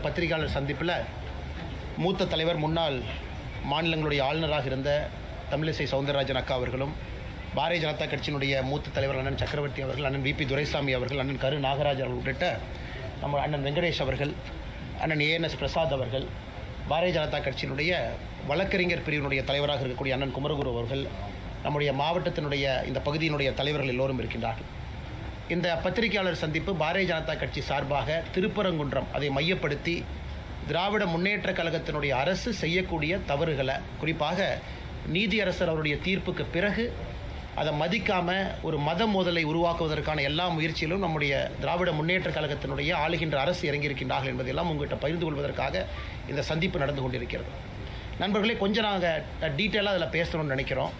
பத்திரிகையாளர் சந்திப்பில் மூத்த தலைவர் முன்னாள் மாநிலங்களுடைய ஆளுநராக இருந்த தமிழிசை சவுந்தரராஜன் அக்கா அவர்களும், பாரதிய ஜனதா கட்சியினுடைய மூத்த தலைவர் அண்ணன் சக்கரவர்த்தி அவர்கள், அண்ணன் விபி துரைசாமி அவர்கள், அண்ணன் கரு நாகராஜ் அவர்கள் உள்ளிட்ட நம்ம அண்ணன் வெங்கடேஷ் அவர்கள், அண்ணன் ஏஎன்எஸ் பிரசாத் அவர்கள், பாரதிய ஜனதா கட்சியினுடைய வழக்கறிஞர் பிரிவினுடைய தலைவராக இருக்கக்கூடிய அண்ணன் குமரகுரு அவர்கள், நம்முடைய மாவட்டத்தினுடைய இந்த பகுதியினுடைய தலைவர்கள் எல்லோரும் இருக்கின்றார்கள். இந்த பத்திரிகையாளர் சந்திப்பு பாரதிய ஜனதா கட்சி சார்பாக திருப்பரங்குன்றம் அதை மையப்படுத்தி திராவிட முன்னேற்ற கழகத்தினுடைய அரசு செய்யக்கூடிய தவறுகளை, குறிப்பாக நீதியரசர் அவருடைய தீர்ப்புக்கு பிறகு அதை மதிக்காமல் ஒரு மத மோதலை உருவாக்குவதற்கான எல்லா முயற்சியிலும் நம்முடைய திராவிட முன்னேற்ற கழகத்தினுடைய ஆளுகின்ற அரசு இறங்கியிருக்கின்றார்கள் என்பதெல்லாம் உங்கள்கிட்ட பகிர்ந்து கொள்வதற்காக இந்த சந்திப்பு நடந்து கொண்டிருக்கிறது. நண்பர்களே, கொஞ்சம் நாங்கள் டீட்டெயிலாக அதில் பேசணும்னு நினைக்கிறோம்.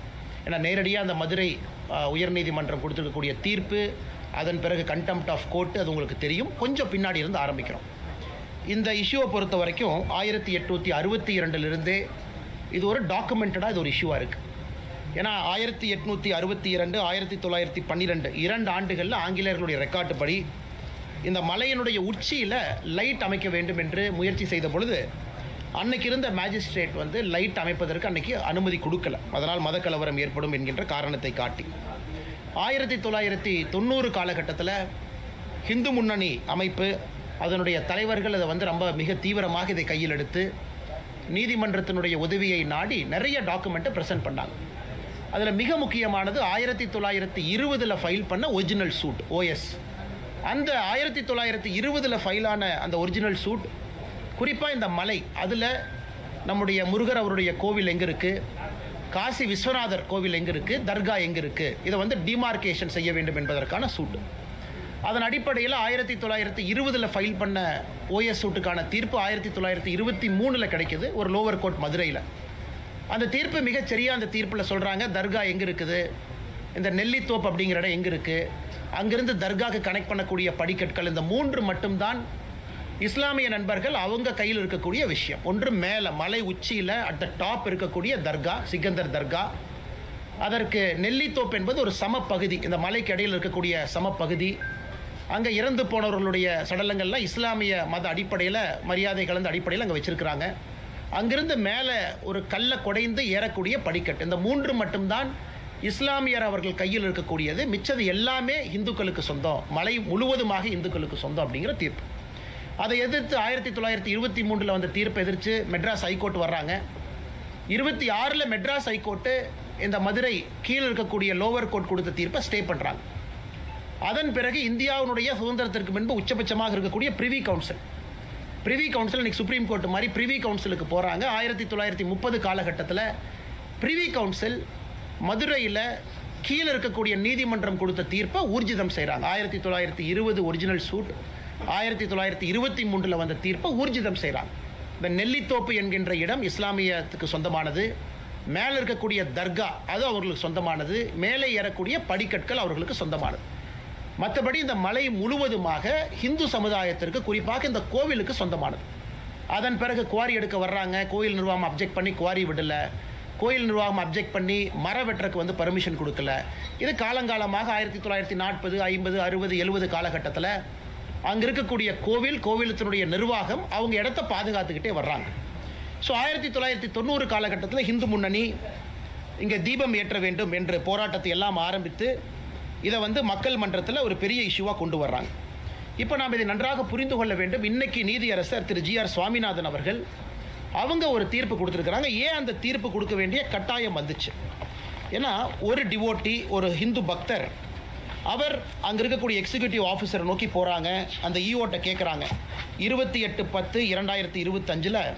ஏன்னா நேரடியாக அந்த மதுரை உயர்நீதிமன்றம் கொடுத்துருக்கக்கூடிய தீர்ப்பு, அதன் பிறகு கண்டெம்ப்ட் ஆஃப் கோர்ட், அது உங்களுக்கு தெரியும். கொஞ்சம் பின்னாடி இருந்து ஆரம்பிக்கிறோம். இந்த இஷ்யூவை பொறுத்த வரைக்கும் 1862 இது ஒரு டாக்குமெண்டடாக இது ஒரு இஷ்யூவாக இருக்குது. ஏன்னா 1862 1912 2 ஆண்டுகளில் ஆங்கிலேயர்களுடைய ரெக்கார்டு படி இந்த மலையினுடைய உச்சியில் லைட் அமைக்க வேண்டும் என்று முயற்சி செய்த பொழுது அன்னைக்கு இருந்த மேஜிஸ்ட்ரேட் வந்து லைட் அமைப்பதற்கு அன்னைக்கு அனுமதி கொடுக்கல. அதனால் மதக்கலவரம் ஏற்படும் என்கின்ற காரணத்தை காட்டி 1990 காலகட்டத்தில் ஹிந்து முன்னணி அமைப்பு, அதனுடைய தலைவர்கள் அதை வந்து ரொம்ப மிக தீவிரமாக இதை கையில் எடுத்து நீதிமன்றத்தினுடைய உதவியை நாடி நிறைய டாக்குமெண்ட்டை ப்ரெசென்ட் பண்ணாங்க. அதில் மிக முக்கியமானது 1920 ஃபைல் பண்ண ஒரிஜினல் சூட் OS. அந்த 1920 ஃபைலான அந்த ஒரிஜினல் சூட், குறிப்பாக இந்த மலை, அதில் நம்முடைய முருகர் அவருடைய கோவில் எங்கே இருக்குது, காசி விஸ்வநாதர் கோவில் எங்கே இருக்குது, தர்கா எங்கே இருக்குது, இதை வந்து டிமார்கேஷன் செய்ய வேண்டும் என்பதற்கான சூட்டு. அதன் அடிப்படையில் 1920 ஃபைல் பண்ண OS சூட்டுக்கான தீர்ப்பு 1923 கிடைக்குது, ஒரு லோவர் கோர்ட் மதுரையில். அந்த தீர்ப்பு மிகச்சரியாக அந்த தீர்ப்பில் சொல்கிறாங்க, தர்கா எங்கே இருக்குது, இந்த நெல்லித்தோப்பு அப்படிங்கிற இடம் எங்கே இருக்குது, அங்கிருந்து தர்காவுக்கு கனெக்ட் பண்ணக்கூடிய படிக்கட்கள், இந்த 3 மட்டும்தான் இஸ்லாமிய நண்பர்கள் அவங்க கையில் இருக்கக்கூடிய விஷயம். ஒன்று மேலே மலை உச்சியில் அட் த டாப் இருக்கக்கூடிய தர்கா, சிக்கந்தர் தர்கா. அதற்கு நெல்லித்தோப்பு என்பது ஒரு சமப்பகுதி, இந்த மலைக்கு இடையில் இருக்கக்கூடிய சமப்பகுதி. அங்கே இறந்து போனவர்களுடைய சடலங்கள்லாம் இஸ்லாமிய மத அடிப்படையில், மரியாதை கலந்த அடிப்படையில் அங்கே வச்சுருக்கிறாங்க. அங்கிருந்து மேலே ஒரு கல்லை குடைந்து ஏறக்கூடிய படிக்கட்டு, இந்த 3 மட்டும்தான் இஸ்லாமியர் அவர்கள் கையில் இருக்கக்கூடியது. மிச்சது எல்லாமே இந்துக்களுக்கு சொந்தம், மலை முழுவதுமாக இந்துக்களுக்கு சொந்தம் அப்படிங்கிற தீர்ப்பு. அதை எதிர்த்து 1923 வந்த தீர்ப்பை எதிர்த்து மெட்ராஸ் ஹைகோர்ட் வர்றாங்க. 26 மெட்ராஸ் ஹைகோர்ட்டு இந்த மதுரை கீழே இருக்கக்கூடிய லோவர் கோர்ட் கொடுத்த தீர்ப்பை ஸ்டே பண்ணுறாங்க. அதன் பிறகு இந்தியாவினுடைய சுதந்திரத்திற்கு முன்பு உச்சபட்சமாக இருக்கக்கூடிய பிரிவி கவுன்சில் இன்னைக்கு சுப்ரீம் கோர்ட் மாதிரி பிரிவி கவுன்சிலுக்கு போகிறாங்க. 1930 காலகட்டத்தில் பிரிவி கவுன்சில் மதுரையில் கீழே இருக்கக்கூடிய நீதிமன்றம் கொடுத்த தீர்ப்பை ஊர்ஜிதம் செய்கிறாங்க. 1920 ஒரிஜினல் சூட், 1923 வந்த தீர்ப்பை ஊர்ஜிதம் செய்கிறாங்க. இந்த நெல்லித்தோப்பு என்கின்ற இடம் இஸ்லாமியத்துக்கு சொந்தமானது, மேலே இருக்கக்கூடிய தர்கா அது அவர்களுக்கு சொந்தமானது, மேலே ஏறக்கூடிய படிக்கட்கள் அவர்களுக்கு சொந்தமானது. மற்றபடி இந்த மலை முழுவதுமாக இந்து சமுதாயத்திற்கு, குறிப்பாக இந்த கோவிலுக்கு சொந்தமானது. அதன் பிறகு குவாரி எடுக்க வர்றாங்க. கோயில் நிர்வாகம் அப்ஜெக்ட் பண்ணி குவாரி விடலை. கோயில் நிர்வாகம் அப்ஜெக்ட் பண்ணி மர வெட்டுறதுக்கு வந்து பர்மிஷன் கொடுக்கல. இது காலங்காலமாக 1940 50 60 70 காலகட்டத்தில் அங்கே இருக்கக்கூடிய கோவிலத்தினுடைய நிர்வாகம் அவங்க இடத்த பாதுகாத்துக்கிட்டே வர்றாங்க. ஸோ 1990 காலகட்டத்தில் ஹிந்து முன்னணி இங்கே தீபம் ஏற்ற வேண்டும் என்ற போராட்டத்தை எல்லாம் ஆரம்பித்து இதை வந்து மக்கள் மன்றத்தில் ஒரு பெரிய இஷ்யூவாக கொண்டு வர்றாங்க. இப்போ நாம் இதை நன்றாக புரிந்து கொள்ள வேண்டும். இன்னைக்கு நீதியரசர் திரு GR சுவாமிநாதன் அவர்கள் அவங்க ஒரு தீர்ப்பு கொடுத்துருக்குறாங்க. ஏன் அந்த தீர்ப்பு கொடுக்க வேண்டிய கட்டாயம் வந்துச்சு? ஏன்னா ஒரு டிவோட்டி, ஒரு ஹிந்து பக்தர், அவர் அங்கே இருக்கக்கூடிய எக்ஸிக்யூட்டிவ் ஆஃபீஸரை நோக்கி போகிறாங்க. அந்த ஈஓட்ட கேட்குறாங்க. 28/10/2025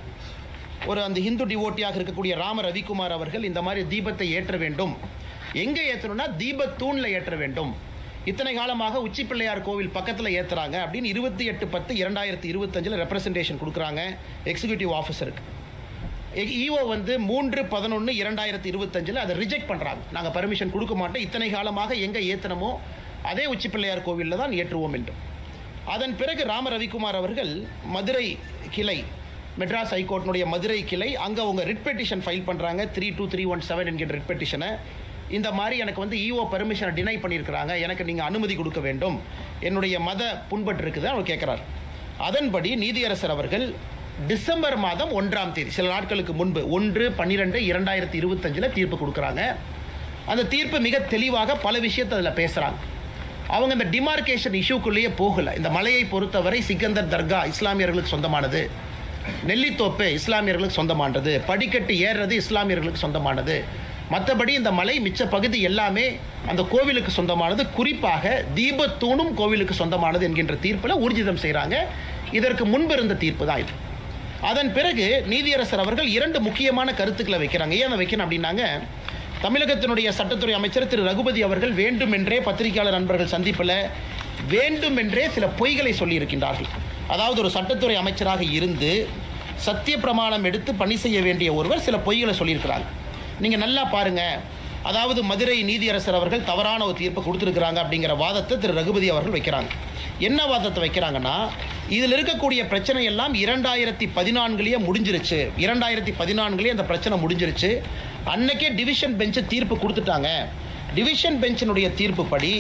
ஒரு அந்த ஹிந்து டிவோட்டியாக இருக்கக்கூடிய ராம ரவிக்குமார் அவர்கள் இந்த மாதிரி தீபத்தை ஏற்ற வேண்டும். எங்கே ஏற்றணும்னா தீபத்தூணில் ஏற்ற வேண்டும். இத்தனை காலமாக உச்சி பிள்ளையார் கோவில் பக்கத்தில் ஏற்றுறாங்க அப்படின்னு 28/10/2025 ரெப்ரசன்டேஷன் கொடுக்குறாங்க எக்ஸிக்யூட்டிவ் ஆஃபீஸருக்கு. ஈஓ வந்து 3/11/2025 அதை ரிஜெக்ட் பண்ணுறாங்க. நாங்கள் பர்மிஷன் கொடுக்க மாட்டோம், இத்தனை காலமாக எங்கே ஏற்றணுமோ அதே உச்சி பிள்ளையார் கோவிலில் தான் ஏற்றுவோம் என்று. அதன் பிறகு ராம ரவிக்குமார் அவர்கள் மதுரை கிளை மெட்ராஸ் ஹைகோர்ட்டினுடைய மதுரை கிளை அங்கே அவங்க ரிட் பெட்டிஷன் ஃபைல் பண்ணுறாங்க 32317 என்கிற ரிட் பெட்டிஷனை. இந்த மாதிரி எனக்கு வந்து இஓ பெர்மிஷனை டினை பண்ணியிருக்கிறாங்க, எனக்கு நீங்கள் அனுமதி கொடுக்க வேண்டும், என்னுடைய மத புண்பட்டு இருக்குது அவர் கேட்குறார். அதன்படி நீதியரசர் அவர்கள் டிசம்பர் மாதம் 1ஆம் தேதி, சில நாட்களுக்கு முன்பு 1/12/2025 தீர்ப்பு கொடுக்குறாங்க. அந்த தீர்ப்பு மிக தெளிவாக பல விஷயத்தை அதில் பேசுகிறாங்க. அவங்க இந்த டிமார்கேஷன் இஷ்யூக்குள்ளேயே போகலை. இந்த மலையை பொறுத்தவரை சிக்கந்தர் தர்கா இஸ்லாமியர்களுக்கு சொந்தமானது, நெல்லித்தோப்பு இஸ்லாமியர்களுக்கு சொந்தமானது, படிக்கட்டு ஏறுறது இஸ்லாமியர்களுக்கு சொந்தமானது, மற்றபடி இந்த மலை மிச்ச பகுதி எல்லாமே அந்த கோவிலுக்கு சொந்தமானது, குறிப்பாக தீபத்தூணும் கோவிலுக்கு சொந்தமானது என்கின்ற தீர்ப்பில் ஊர்ஜிதம் செய்கிறாங்க. இதற்கு முன்பு இருந்த தீர்ப்பு தான் இது. அதன் பிறகு நீதியரசர் அவர்கள் 2 முக்கியமான கருத்துக்களை வைக்கிறாங்க. ஏன் வைக்கணும் அப்படின்னாங்க, தமிழகத்தினுடைய சட்டத்துறை அமைச்சர் திரு ரகுபதி அவர்கள் வேண்டுமென்றே பத்திரிகையாளர் நண்பர்கள் சந்திப்பில் வேண்டுமென்றே சில பொய்களை சொல்லியிருக்கின்றார்கள். அதாவது ஒரு சட்டத்துறை அமைச்சராக இருந்து சத்திய பிரமாணம் எடுத்து பணி செய்ய வேண்டிய ஒருவர் சில பொய்களை சொல்லியிருக்கிறாங்க. நீங்கள் நல்லா பாருங்கள். அதாவது மதுரை நீதியரசர் அவர்கள் தவறான ஒரு தீர்ப்பை கொடுத்துருக்குறாங்க அப்படிங்கிற வாதத்தை திரு ரகுபதி அவர்கள் வைக்கிறாங்க. என்ன வாதத்தை வைக்கிறாங்கன்னா, இதில் இருக்கக்கூடிய பிரச்சனை எல்லாம் 2014 முடிஞ்சிருச்சு, 2014 அந்த பிரச்சனை முடிஞ்சிருச்சு, அன்னைக்கே டிவிஷன் பெஞ்சு தீர்ப்பு கொடுத்துட்டாங்க. டிவிஷன் பெஞ்சினுடைய தீர்ப்பு படி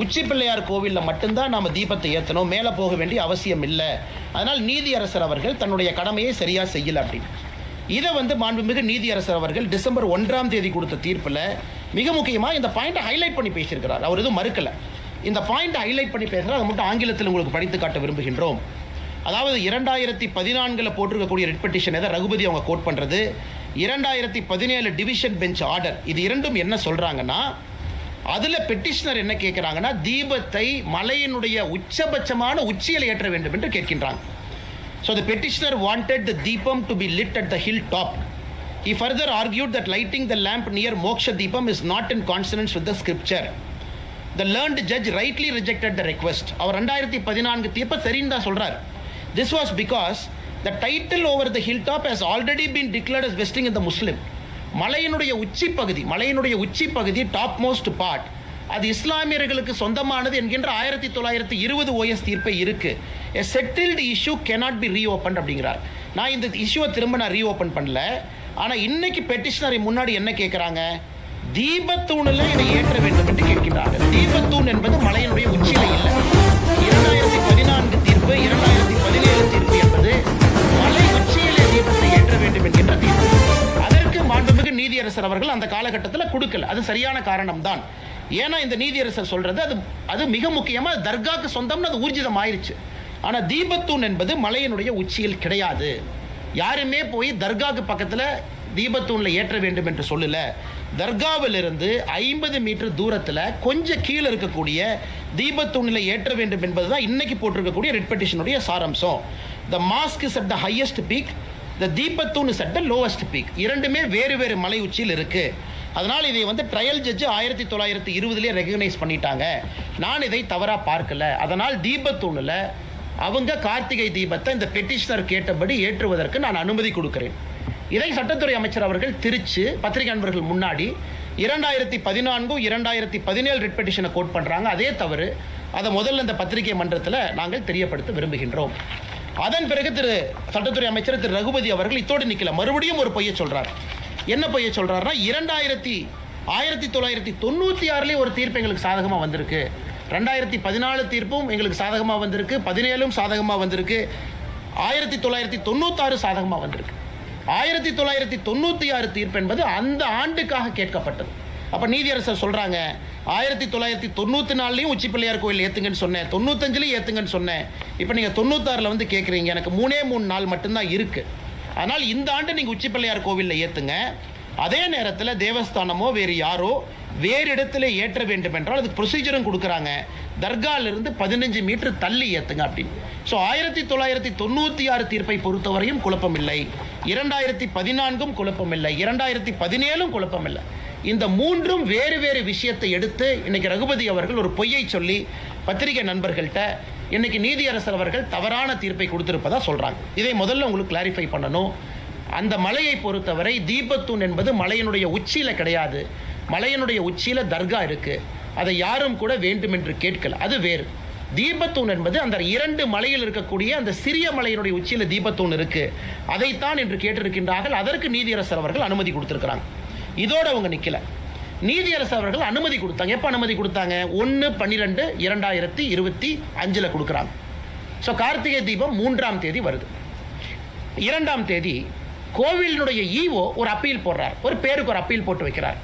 உச்சி பிள்ளையார் கோவிலில் மட்டும்தான் நாம் தீபத்தை ஏற்றணும், மேலே போக வேண்டிய அவசியம் இல்லை. அதனால் நீதியரசர் அவர்கள் தன்னுடைய கடமையை சரியாக செய்யலை அப்படின்னு. இதை வந்து மாண்புமிகு நீதியரசர் அவர்கள் டிசம்பர் 1ஆம் தேதி கொடுத்த தீர்ப்பில் மிக முக்கியமாக இந்த பாயிண்ட்டை ஹைலைட் பண்ணி பேசியிருக்கிறார். அவர் எதுவும் மறுக்கலை, இந்த பாயிண்ட்டை ஹைலைட் பண்ணி பேசுகிறார். அதை மட்டும் ஆங்கிலத்தில் உங்களுக்கு படித்து காட்ட விரும்புகின்றோம். அதாவது 2014 போட்டிருக்கக்கூடிய ரிட் பெட்டிஷன் எதை ரகுபதி அவங்க கோட் பண்ணுறது, 2017 டிவிஷன் பெஞ்ச் ஆர்டர், இது இரண்டும் என்ன சொல்கிறாங்கன்னா, அதில் பெட்டிஷனர் என்ன கேட்குறாங்கன்னா, தீபத்தை மலையினுடைய உச்சபட்சமான உச்சியில் ஏற்ற வேண்டும் என்று கேட்கின்றாங்க. So the petitioner wanted the deepam to be lit at the hilltop. He further argued that lighting the lamp near Moksha Deepam is not in consonance with the scripture. The learned judge rightly rejected the request. அவர் 2014 தீர்ப்பை சரின்னு தான் சொல்றார். This was because the title over the hilltop has already been declared as vesting in the Muslim. மலையினுடைய உச்சி பகுதி top most part அது இஸ்லாமியர்களுக்கு சொந்தமானது என்கின்ற 1920 OS தீர்ப்பை இருக்கு. A settled issue cannot be reopened அப்படிங்கிறார். நான் இந்த இஷ்யூவை திரும்ப ரீஓபன் பண்ணல. ஆனால் இன்னைக்கு பெட்டிஷனரை முன்னாடி என்ன கேட்குறாங்க, தீபத்தூணில் இதை ஏற்ற வேண்டும் என்று கேட்கிறார்கள். தீபத்தூண் என்பது மலையினுடைய உச்சியில இல்லை. 2014 தீர்ப்பு, 2017 தீர்ப்பு என்பது மலை உச்சியிலே தீபத்தை ஏற்ற வேண்டும் என்கின்ற தீர்ப்பு. அதற்கு மாண்புமிகு நீதியரசர் அவர்கள் அந்த காலகட்டத்தில் கொடுக்கல. அது சரியான காரணம் தான். ஏன்னா இந்த நீதியரசர் சொல்றது அது மிக முக்கியமாக தர்காக்கு சொந்தம்னு அது ஊர்ஜிதம் ஆயிடுச்சு. ஆனால் தீபத்தூண் என்பது மலையினுடைய உச்சியில் கிடையாது. யாருமே போய் தர்காக்கு பக்கத்தில் தீபத்தூணில் ஏற்ற வேண்டும் என்று சொல்லல. தர்காவிலிருந்து 50 மீட்டர் தூரத்தில் கொஞ்சம் கீழே இருக்கக்கூடிய தீபத்தூணில் ஏற்ற வேண்டும் என்பதுதான் இன்னைக்கு போட்டிருக்கக்கூடிய ரிட் பெட்டிஷனுடைய சாராம்சம். த mask is at the highest peak, the தீபத்தூன் is at the lowest peak. இரண்டுமே வேறு வேறு மலை உச்சியில் இருக்கு. அதனால் இதை வந்து ட்ரையல் ஜட்ஜு 1920 ரெகக்னைஸ் பண்ணிட்டாங்க. நான் இதை தவறாக பார்க்கல. அதனால் தீபத்தூணில் அவங்க கார்த்திகை தீபத்தை இந்த பெட்டிஷனர் கேட்டபடி ஏற்றுவதற்கு நான் அனுமதி கொடுக்கிறேன். இதை சட்டத்துறை அமைச்சர் அவர்கள் திருச்சி பத்திரிகை நண்பர்கள் முன்னாடி 2014 2017 ரிட் பெட்டிஷனை கோட் பண்ணுறாங்க. அதே தவறு. அதை முதல்ல இந்த பத்திரிகை மன்றத்தில் நாங்கள் தெரியப்படுத்த விரும்புகின்றோம். அதன் பிறகு சட்டத்துறை அமைச்சர் திரு ரகுபதி அவர்கள் இத்தோடு நிற்கல, மறுபடியும் ஒரு பொய்யை சொல்கிறார். என்ன பொய்யை சொல்கிறாருன்னா, 1996 ஒரு தீர்ப்பு எங்களுக்கு சாதகமாக வந்திருக்கு, 2014 தீர்ப்பும் எங்களுக்கு சாதகமாக வந்திருக்கு, 17 சாதகமாக வந்திருக்கு, 1996 சாதகமாக வந்திருக்கு. 1996 தீர்ப்பு என்பது அந்த ஆண்டுக்காக கேட்கப்பட்டது. அப்போ நீதியரசர் சொல்கிறாங்க, 1994 உச்சி பிள்ளையார் கோயில் ஏற்றுங்கன்னு சொன்னேன், 95 ஏற்றுங்கன்னு சொன்னேன், இப்போ நீங்கள் 96 வந்து கேட்குறீங்க, எனக்கு 3 நாள் மட்டும்தான் இருக்குது. ஆனால் இந்த ஆண்டு நீங்கள் உச்சி பிள்ளையார் கோவிலில் ஏற்றுங்க. அதே நேரத்தில் தேவஸ்தானமோ வேறு யாரோ வேறு இடத்துல ஏற்ற வேண்டும் என்றால் அதுக்கு ப்ரொசீஜரும் கொடுக்குறாங்க. தர்காலிருந்து 15 மீட்டர் தள்ளி ஏற்றுங்க அப்படின்னு. ஸோ 1996 தீர்ப்பை பொறுத்தவரையும் குழப்பமில்லை, 2014 குழப்பமில்லை, 2017 குழப்பமில்லை. இந்த மூன்றும் வேறு வேறு விஷயத்தை எடுத்து இன்னைக்கு ரகுபதி அவர்கள் ஒரு பொய்யை சொல்லி பத்திரிகை நண்பர்கள்ட்ட இன்னைக்கு நீதியரசர் அவர்கள் தவறான தீர்ப்பை கொடுத்திருப்பதா சொல்றாங்க. இதை முதல்ல உங்களுக்கு கிளாரிஃபை பண்ணணும். அந்த மலையை பொறுத்தவரை தீபத்தூண் என்பது மலையினுடைய உச்சியில கிடையாது. மலையினுடைய உச்சியில தர்கா இருக்கு. அதை யாரும் கூட வேண்டுமென்று கேட்கல, அது வேறு. தீபத்தூண் என்பது அந்த 2 மலையில் இருக்கக்கூடிய அந்த சிறிய மலையினுடைய உச்சியில் தீபத்தூண் இருக்கு, அதைத்தான் என்று கேட்டிருக்கின்றார்கள். அதற்கு நீதியரசர் அவர்கள் அனுமதி கொடுத்திருக்கிறாங்க. இதோட அவங்க நிக்கல. நீதியரசர் அவர்கள் அனுமதி கொடுத்தாங்க. எப்ப அனுமதி கொடுத்தாங்க? 1/12/2025 கொடுக்குறாங்க. ஸோ கார்த்திகை தீபம் 3ஆம் தேதி வருது. 2ஆம் தேதி கோவிலினுடைய ஈவோ ஒரு அப்பீல் போடுறார். ஒரு பேருக்கு ஒரு அப்பீல் போட்டு வைக்கிறார்.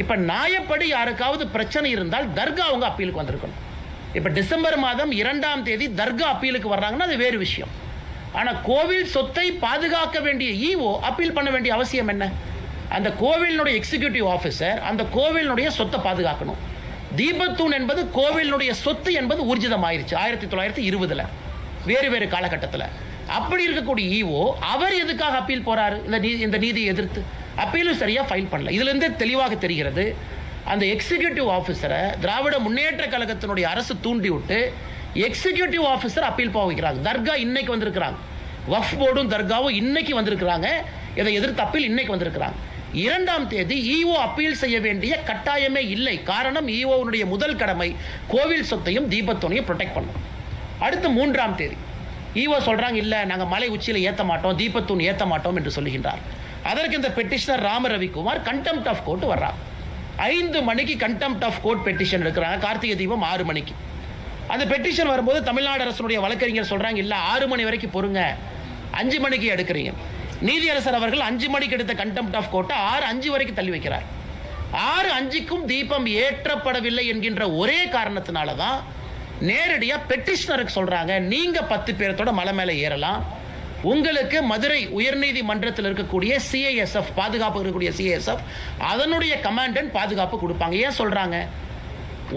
இப்போ நியாயப்படி யாருக்காவது பிரச்சனை இருந்தால் தர்கா அவங்க அப்பீலுக்கு வந்திருக்கணும். இப்போ டிசம்பர் மாதம் 2ஆம் தேதி தர்கா அப்பீலுக்கு வர்றாங்கன்னா அது வேறு விஷயம். ஆனால் கோவில் சொத்தை பாதுகாக்க வேண்டிய ஈவோ அப்பீல் பண்ண வேண்டிய அவசியம் என்ன? அந்த கோவிலினுடைய எக்ஸிக்யூட்டிவ் ஆஃபீஸர் அந்த கோவிலினுடைய சொத்தை பாதுகாக்கணும். தீபத்தூண் என்பது கோவிலினுடைய சொத்து என்பது ஊர்ஜிதமாயிருச்சு 1920 வேறு வேறு காலகட்டத்தில். அப்படி இருக்கக்கூடிய ஈவோ அவர் எதுக்காக அப்பீல் போறாரு? இந்த நீதியை எதிர்த்து அப்பீலும் சரியா ஃபைல் பண்ணல. இதுல இருந்து தெளிவாக தெரிகிறது, அந்த எக்ஸிக்யூட்டிவ் ஆஃபீஸரை திராவிட முன்னேற்ற கழகத்தினுடைய அரசு தூண்டி விட்டு எக்ஸிக்யூட்டிவ் ஆஃபீஸர் அப்பீல் போக வைக்கிறாங்க. தர்கா இன்னைக்கு வந்திருக்கிறாங்க, வக்ஃப் போர்டும் தர்காவும் இன்னைக்கு வந்திருக்கிறாங்க. இதை எதிர்த்து அப்பீல் இன்னைக்கு வந்திருக்கிறாங்க. 2ஆம் தேதி ஈஓ அப்பீல் செய்ய வேண்டிய கட்டாயமே இல்லை. காரணம், ஈஓனுடைய முதல் கடமை கோவில் சொத்தையும் தீபத்தோனையும் ப்ரொடெக்ட் பண்ணும். அடுத்து 3ஆம் தேதி ஈஓ சொல்றாங்க, இல்ல நாங்க மலை உச்சியில ஏத்த மாட்டோம், தீபத்தூண் ஏத்த மாட்டோம் என்று சொல்லுகின்றார். அதற்கு இந்த petitioner Rama Ravikumar contempt of court வர்றாங்க. 5 மணிக்கு கண்டெம்ட் ஆஃப் கோர்ட் பெட்டிஷன் எடுக்கிறாங்க. கார்த்திகை தீபம் 6 மணிக்கு. அந்த பெட்டிஷன் வரும்போது தமிழ்நாடு அரசுடைய வழக்கறிஞர் சொல்றாங்க, இல்ல 6 மணி வரைக்கும் பொறுங்க, 5 மணிக்கு எடுக்கிறீங்க. நீதியரசர் அவர்கள் 5 மணிக்கு எடுத்த கண்டெம்ட் ஆஃப் கோர்ட்டை 6:05 வரைக்கும் தள்ளி வைக்கிறார். 6:05க்கும் தீபம் ஏற்றப்படவில்லை என்கின்ற ஒரே காரணத்தினால தான் நேரடியா பெட்டிஷனருக்கு சொல்றாங்க, நீங்க 10 பேரத்தோட மலை மேல ஏறலாம், உங்களுக்கு மதுரை உயர்நீதிமன்றத்தில் இருக்கக்கூடிய சிஐஎஸ்எஃப் பாதுகாப்பு இருக்கக்கூடிய சிஐஎஸ்எஃப் அதனுடைய கமாண்டன்ட் பாதுகாப்பு கொடுப்பாங்க. ஏன் சொல்றாங்க?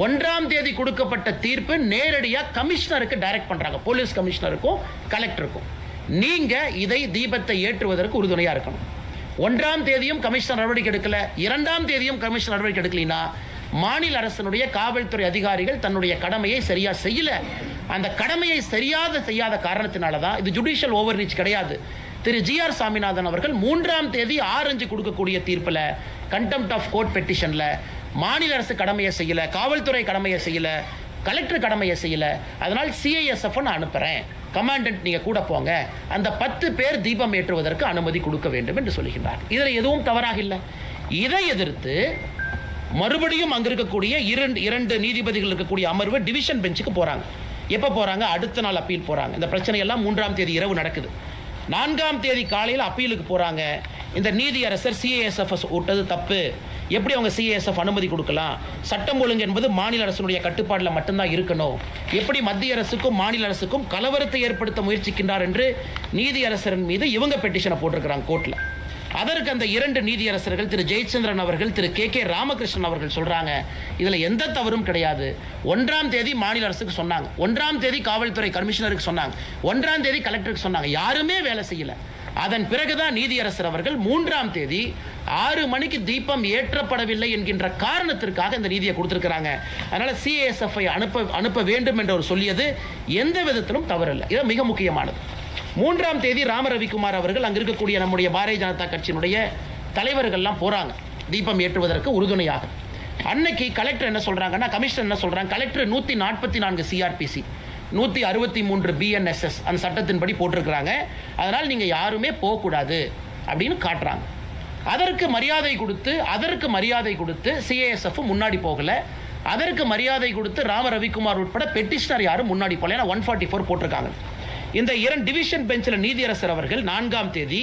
1ஆம் தேதி கொடுக்கப்பட்ட தீர்ப்பு நேரடியா கமிஷனருக்கு டைரக்ட் பண்றாங்க, போலீஸ் கமிஷனருக்கும் கலெக்டருக்கும். நீங்க இதை தீபத்தை ஏற்றுவதற்கு உறுதுணையா இருக்கணும். 1ஆம் தேதியும் கமிஷனர் நடவடிக்கை எடுக்கல, 2ஆம் தேதியும் கமிஷனர் நடவடிக்கை எடுக்கலனா மாநில அரசினுடைய காவல்துறை அதிகாரிகள் தன்னுடைய கடமையை சரியா செய்யல. அந்த கடமையை செய்யாத காரணத்தினால தான் இது ஜுடிஷியல் ஓவர் ரீச் கிடையாது. திரு GR சாமிநாதன் அவர்கள் 3ஆம் தேதி 6:05 கொடுக்கக்கூடிய தீர்ப்பில் கண்டெம்ட் ஆஃப் கோர்ட் பெட்டிஷன்ல மாநில அரசு கடமையை செய்யல, காவல்துறை கடமையை செய்யல, கலெக்டர் கடமையை செய்யல, அதனால் சிஐஎஸ்எஃப் நான் அனுப்புறேன், கமாண்டன்ட் நீங்க கூட போங்க, அந்த 10 பேர் தீபம் ஏற்றுவதற்கு அனுமதி கொடுக்க வேண்டும் என்று சொல்லுகின்றார். இதில் எதுவும் தவறாக இல்லை. இதை எதிர்த்து மறுபடியும் அங்க இருக்கக்கூடிய இரண்டு நீதிபதிகள் இருக்கக்கூடிய அமர்வு டிவிஷன் பெஞ்சுக்கு போறாங்க. எப்ப போறாங்க? அடுத்த நாள் அப்பீல் போறாங்க. இந்த பிரச்சனை எல்லாம் 3ஆம் தேதி இரவு நடக்குது. 4ஆம் தேதி காலையில் அப்பீலுக்கு போறாங்க. இந்த நீதியரசர் சிஐஎஸ்எஃப் விட்டது தப்பு, எப்படி அவங்க சிஐஎஸ்எஃப் அனுமதி கொடுக்கலாம், சட்டம் ஒழுங்கு என்பது மாநில அரசுடைய கட்டுப்பாட்டில் மட்டும்தான் இருக்கணும், எப்படி மத்திய அரசுக்கும் மாநில அரசுக்கும் கலவரத்தை ஏற்படுத்த முயற்சிக்கின்றார் என்று நீதியரசரின் மீது இவங்க பெட்டிஷனை போட்டிருக்கிறாங்க கோர்ட்ல. அதற்கு அந்த 2 நீதியரசர்கள் திரு ஜெயச்சந்திரன் அவர்கள் திரு KK ராமகிருஷ்ணன் அவர்கள் சொல்றாங்க, இதுல எந்த தவறும் கிடையாது. 1ஆம் தேதி மாநில அரசுக்கு சொன்னாங்க, 1ஆம் தேதி காவல்துறை கமிஷனருக்கு சொன்னாங்க, 1ஆம் தேதி கலெக்டருக்கு சொன்னாங்க, யாருமே வேலை செய்யல. அதன் பிறகுதான் நீதியரசர் அவர்கள் 3ஆம் தேதி 6 மணிக்கு தீபம் ஏற்றப்படவில்லை என்கின்ற காரணத்திற்காக இந்த நீதியை கொடுத்திருக்கிறாங்க. அதனால சிஐஎஸ்எஃப் அனுப்ப வேண்டும் என்று அவர் சொல்லியது எந்த விதத்திலும் தவறில்லை. இது மிக முக்கியமானது. 3ஆம் தேதி ராம ரவிக்குமார் அவர்கள் அங்க இருக்கக்கூடிய நம்முடைய பாரதிய ஜனதா கட்சியினுடைய தலைவர்கள்லாம் போறாங்க தீபம் ஏற்றுவதற்கு உறுதுணையாக. அன்னைக்கு கலெக்டர் என்ன சொல்றாங்கன்னா, கமிஷனர் என்ன சொல்றாங்க, கலெக்டர் 144 சிஆர்பிசி 163 BNSS அந்த சட்டத்தின்படி போட்டிருக்கிறாங்க, அதனால் நீங்க யாருமே போகக்கூடாது அப்படின்னு காட்டுறாங்க. அதற்கு மரியாதை கொடுத்து சிஐஎஸ்எஃப் முன்னாடி போகல, அதற்கு மரியாதை கொடுத்து ராம ரவிக்குமார் உட்பட பெட்டிஷனர் யாரும் முன்னாடி போகல. ஏன்னா 144 போட்டிருக்காங்க. இந்த 2 டிவிஷன் பெஞ்சில் நீதியரசர் அவர்கள் 4ஆம் தேதி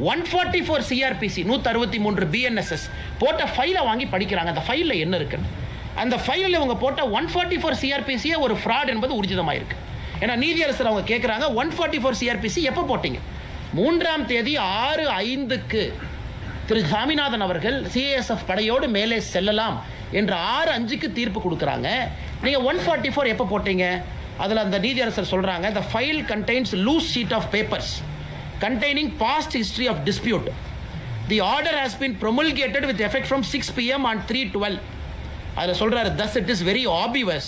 144 சிஆர்பிசி 163 BNSS போட்ட ஃபைலை வாங்கி படிக்கிறாங்க. அந்த ஃபைலில் என்ன இருக்குன்னு. அந்த ஃபைலில் இவங்க போட்ட 144 சிஆர்பிசியே ஒரு ஃப்ராட் என்பது ஊர்ஜிதமாயிருக்கு. ஏன்னா நீதியரசர் அவங்க கேட்குறாங்க, 144 சிஆர்பிசி எப்போ போட்டீங்க? 3ஆம் தேதி 6:05க்கு திரு சாமிநாதன் அவர்கள் சிஐஎஸ்எஃப் படையோடு மேலே செல்லலாம் என்று 6:05க்கு தீர்ப்பு கொடுக்குறாங்க. நீங்கள் 144 எப்போ போட்டீங்க? அதில் அந்த நீதியரசர் சொல்றாங்க, the file contains loose sheet of papers containing past history of dispute. The order has been promulgated with effect from 6 PM on 3/12. அதில் சொல்றாரு, thus it is very obvious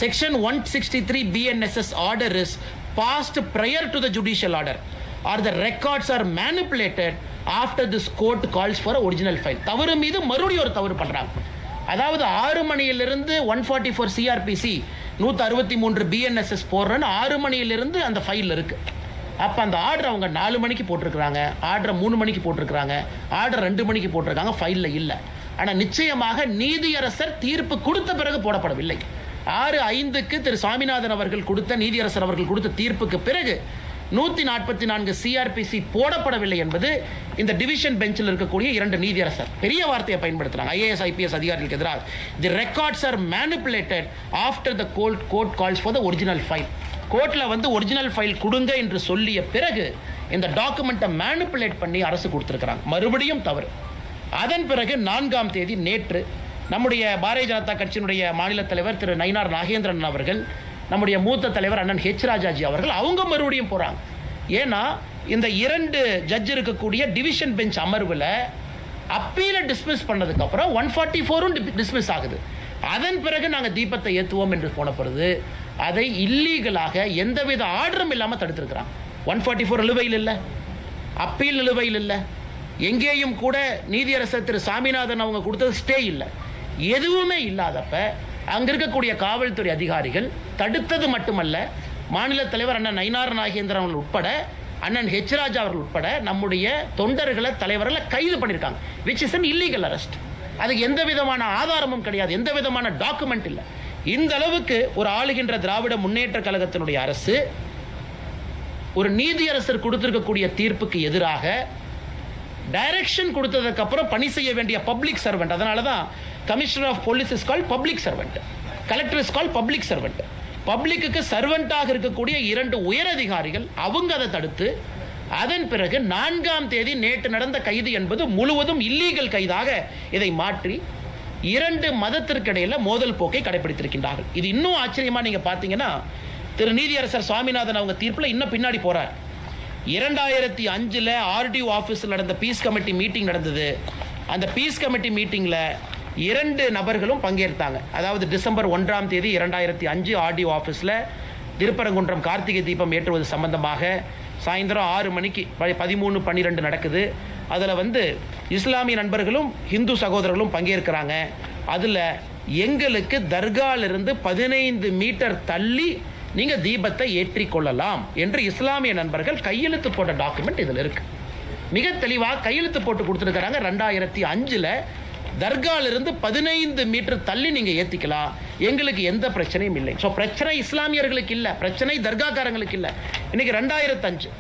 section 163 BNSS order is passed prior to the judicial order or the records are manipulated after this court calls for a original file. தவறு மீது மறுபடியும் ஒரு தவறு பண்றாங்க. அதாவது 6 மணியிலிருந்து 144 சிஆர்பிசி 163 BNSS போடுறேன்னு 6 மணியிலிருந்து அந்த ஃபைல் இருக்கு. அப்போ அந்த ஆர்டர் அவங்க 4 மணிக்கு போட்டிருக்கிறாங்க, ஆர்டர் 3 மணிக்கு போட்டிருக்கிறாங்க, ஆர்டர் 2 மணிக்கு போட்டிருக்காங்க, ஃபைலில் இல்லை. ஆனால் நிச்சயமாக நீதியரசர் தீர்ப்பு கொடுத்த பிறகு போடப்படவில்லை. 6/5க்கு திரு சாமிநாதன் அவர்கள் கொடுத்த, நீதியரசர் அவர்கள் கொடுத்த தீர்ப்புக்கு பிறகு 144 CRPC போடப்படவில்லை என்பது இந்த டிவிஷன் பெஞ்சில் இருக்கக்கூடிய 2 நீதியரசர் பெரிய வார்த்தையை பயன்படுத்துறாங்க. IAS IPS அதிகாரிகளுக்கு எதிராக the records are manipulated after the court calls for the original file. கோர்ட்டில் வந்து ஒரிஜினல் ஃபைல் கொடுங்க என்று சொல்லிய பிறகு இந்த டாக்குமெண்ட்டை மேனிபுலேட் பண்ணி அரசு கொடுத்துருக்கிறாங்க. மறுபடியும் தவறு. அதன் பிறகு 4ஆம் தேதி நேற்று நம்முடைய பாரதிய ஜனதா கட்சியினுடைய மாநில தலைவர் திரு நயினார் நாகேந்திரன் அவர்கள், நம்முடைய மூத்த தலைவர் அண்ணன் H. ராஜாஜி அவர்கள் அவங்க மறுபடியும் போகிறாங்க. ஏன்னா இந்த 2 ஜட்ஜ் இருக்கக்கூடிய டிவிஷன் பெஞ்ச் அமர்வில் அப்பீலை டிஸ்மிஸ் பண்ணதுக்கப்புறம் 144ம் டிஸ்மிஸ் ஆகுது. அதன் பிறகு நாங்கள் தீபத்தை ஏற்றுவோம் என்று போனப்படுது. அதை இல்லீகலாக எந்தவித ஆர்டரும் இல்லாமல் தடுத்திருக்கிறாங்க. 144 நிலுவையில் இல்லை, அப்பீல் நிலுவையில் இல்லை, எங்கேயும் கூட நீதியரசர் திரு சாமிநாதன் அவங்க கொடுத்தது ஸ்டே இல்லை, எதுவுமே இல்லாதப்ப அங்கே இருக்கக்கூடிய காவல்துறை அதிகாரிகள் தடுத்தது மட்டுமல்ல, மாநில தலைவர் அண்ணன் நயினார் நாகேந்திரன் அவர்கள் உட்பட, அண்ணன் H. ராஜா அவர்கள் உட்பட நம்முடைய தொண்டர்களை, தலைவர்களை கைது பண்ணியிருக்காங்க. Which is an illegal arrest. அதுக்கு எந்த விதமான ஆதாரமும் கிடையாது, எந்த விதமான டாக்குமெண்ட் இல்லை. இந்த அளவுக்கு ஒரு ஆளுகின்ற திராவிட முன்னேற்ற கழகத்தினுடைய அரசு ஒரு நீதியரசர் கொடுத்திருக்கக்கூடிய தீர்ப்புக்கு எதிராக டைரக்ஷன் கொடுத்ததுக்கு அப்புறம் பணி செய்ய வேண்டிய பப்ளிக் சர்வெண்ட், அதனால தான் commissioner of police is called public servant, collector is called public servant. Public சர்வெண்டாக இருக்கக்கூடிய 2 உயரதிகாரிகள் அவங்க அதை தடுத்து, அதன் பிறகு 4ஆம் தேதி நேற்று நடந்த கைது என்பது முழுவதும் இல்லீகல் கைதாக இதை மாற்றி 2 மதத்திற்கிடையில் மோதல் போக்கை கடைபிடித்திருக்கின்றார்கள். இது இன்னும் ஆச்சரியமா நீங்க பார்த்தீங்கன்னா, திரு நீதியரசர் சுவாமிநாதன் அவங்க தீர்ப்பில் இன்னும் பின்னாடி போறார். 2005 RDO ஆஃபீஸில் நடந்த பீஸ் கமிட்டி மீட்டிங் நடந்தது. அந்த பீஸ் கமிட்டி மீட்டிங்கில் 2 நபர்களும் பங்கேற்றாங்க. அதாவது டிசம்பர் 1ஆம் தேதி 2005 RDO ஆஃபீஸில் திருப்பரங்குன்றம் கார்த்திகை தீபம் ஏற்றுவது சம்பந்தமாக சாயந்தரம் 6 மணிக்கு 13-12 நடக்குது. அதில் வந்து இஸ்லாமிய நண்பர்களும் இந்து சகோதரர்களும் பங்கேற்கிறாங்க. அதில் எங்களுக்கு தர்காலிருந்து 15 மீட்டர் தள்ளி நீங்கள் தீபத்தை ஏற்றிக்கொள்ளலாம் என்று இஸ்லாமிய நண்பர்கள் கையெழுத்து போட்ட டாக்குமெண்ட் இதில் இருக்கு. மிக தெளிவாக கையெழுத்து போட்டு கொடுத்துருக்கிறாங்க. 2005 தர்காலிருந்து 15 மீட்டர் தள்ளி நீங்கள் ஏற்றிக்கலாம், எங்களுக்கு எந்த பிரச்சனையும் இல்லை. ஸோ பிரச்சனை இஸ்லாமியர்களுக்கு இல்லை, பிரச்சனை தர்காக்காரங்களுக்கு இல்லை. இன்னைக்கு 2005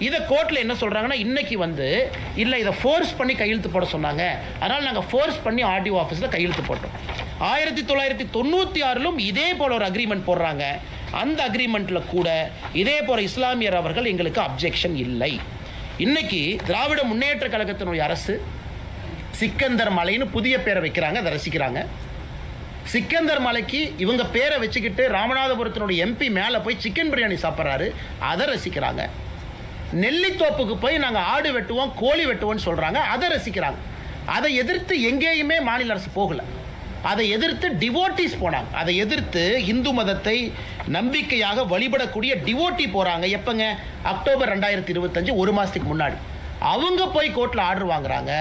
இதை கோர்ட்டில் என்ன சொல்கிறாங்கன்னா, இன்னைக்கு வந்து இல்லை இதை ஃபோர்ஸ் பண்ணி கையெழுத்து போட சொன்னாங்க, அதனால் நாங்கள் ஃபோர்ஸ் பண்ணி RDO ஆஃபீஸில் கையெழுத்து போட்டோம். 1996 இதே போல் ஒரு அக்ரிமெண்ட் போடுறாங்க. அந்த அக்ரிமெண்ட்டில் கூட இதே போல் இஸ்லாமியர் அவர்கள் எங்களுக்கு அப்ஜெக்ஷன் இல்லை. இன்னைக்கு திராவிட முன்னேற்ற கழகத்தினுடைய அரசு சிக்கந்தர் மலைன்னு புதிய பேரை வைக்கிறாங்க, அதை ரசிக்கிறாங்க. சிக்கந்தர் மலைக்கு இவங்க பேரை வச்சுக்கிட்டு ராமநாதபுரத்தினுடைய MP மேலே போய் சிக்கன் பிரியாணி சாப்பிட்றாரு, அதை ரசிக்கிறாங்க. நெல்லித்தோப்புக்கு போய் நாங்கள் ஆடு வெட்டுவோம், கோழி வெட்டுவோம்னு சொல்கிறாங்க, அதை ரசிக்கிறாங்க. அதை எதிர்த்து எங்கேயுமே மாநில அரசு போகலை. அதை எதிர்த்து டிவோட்டிஸ் போனாங்க. அதை எதிர்த்து இந்து மதத்தை நம்பிக்கையாக வழிபடக்கூடிய டிவோட்டி போகிறாங்க. எப்போங்க? அக்டோபர் 2025, 1 மாதத்துக்கு முன்னாடி அவங்க போய் கோர்ட்டில் ஆர்டர் வாங்குறாங்க,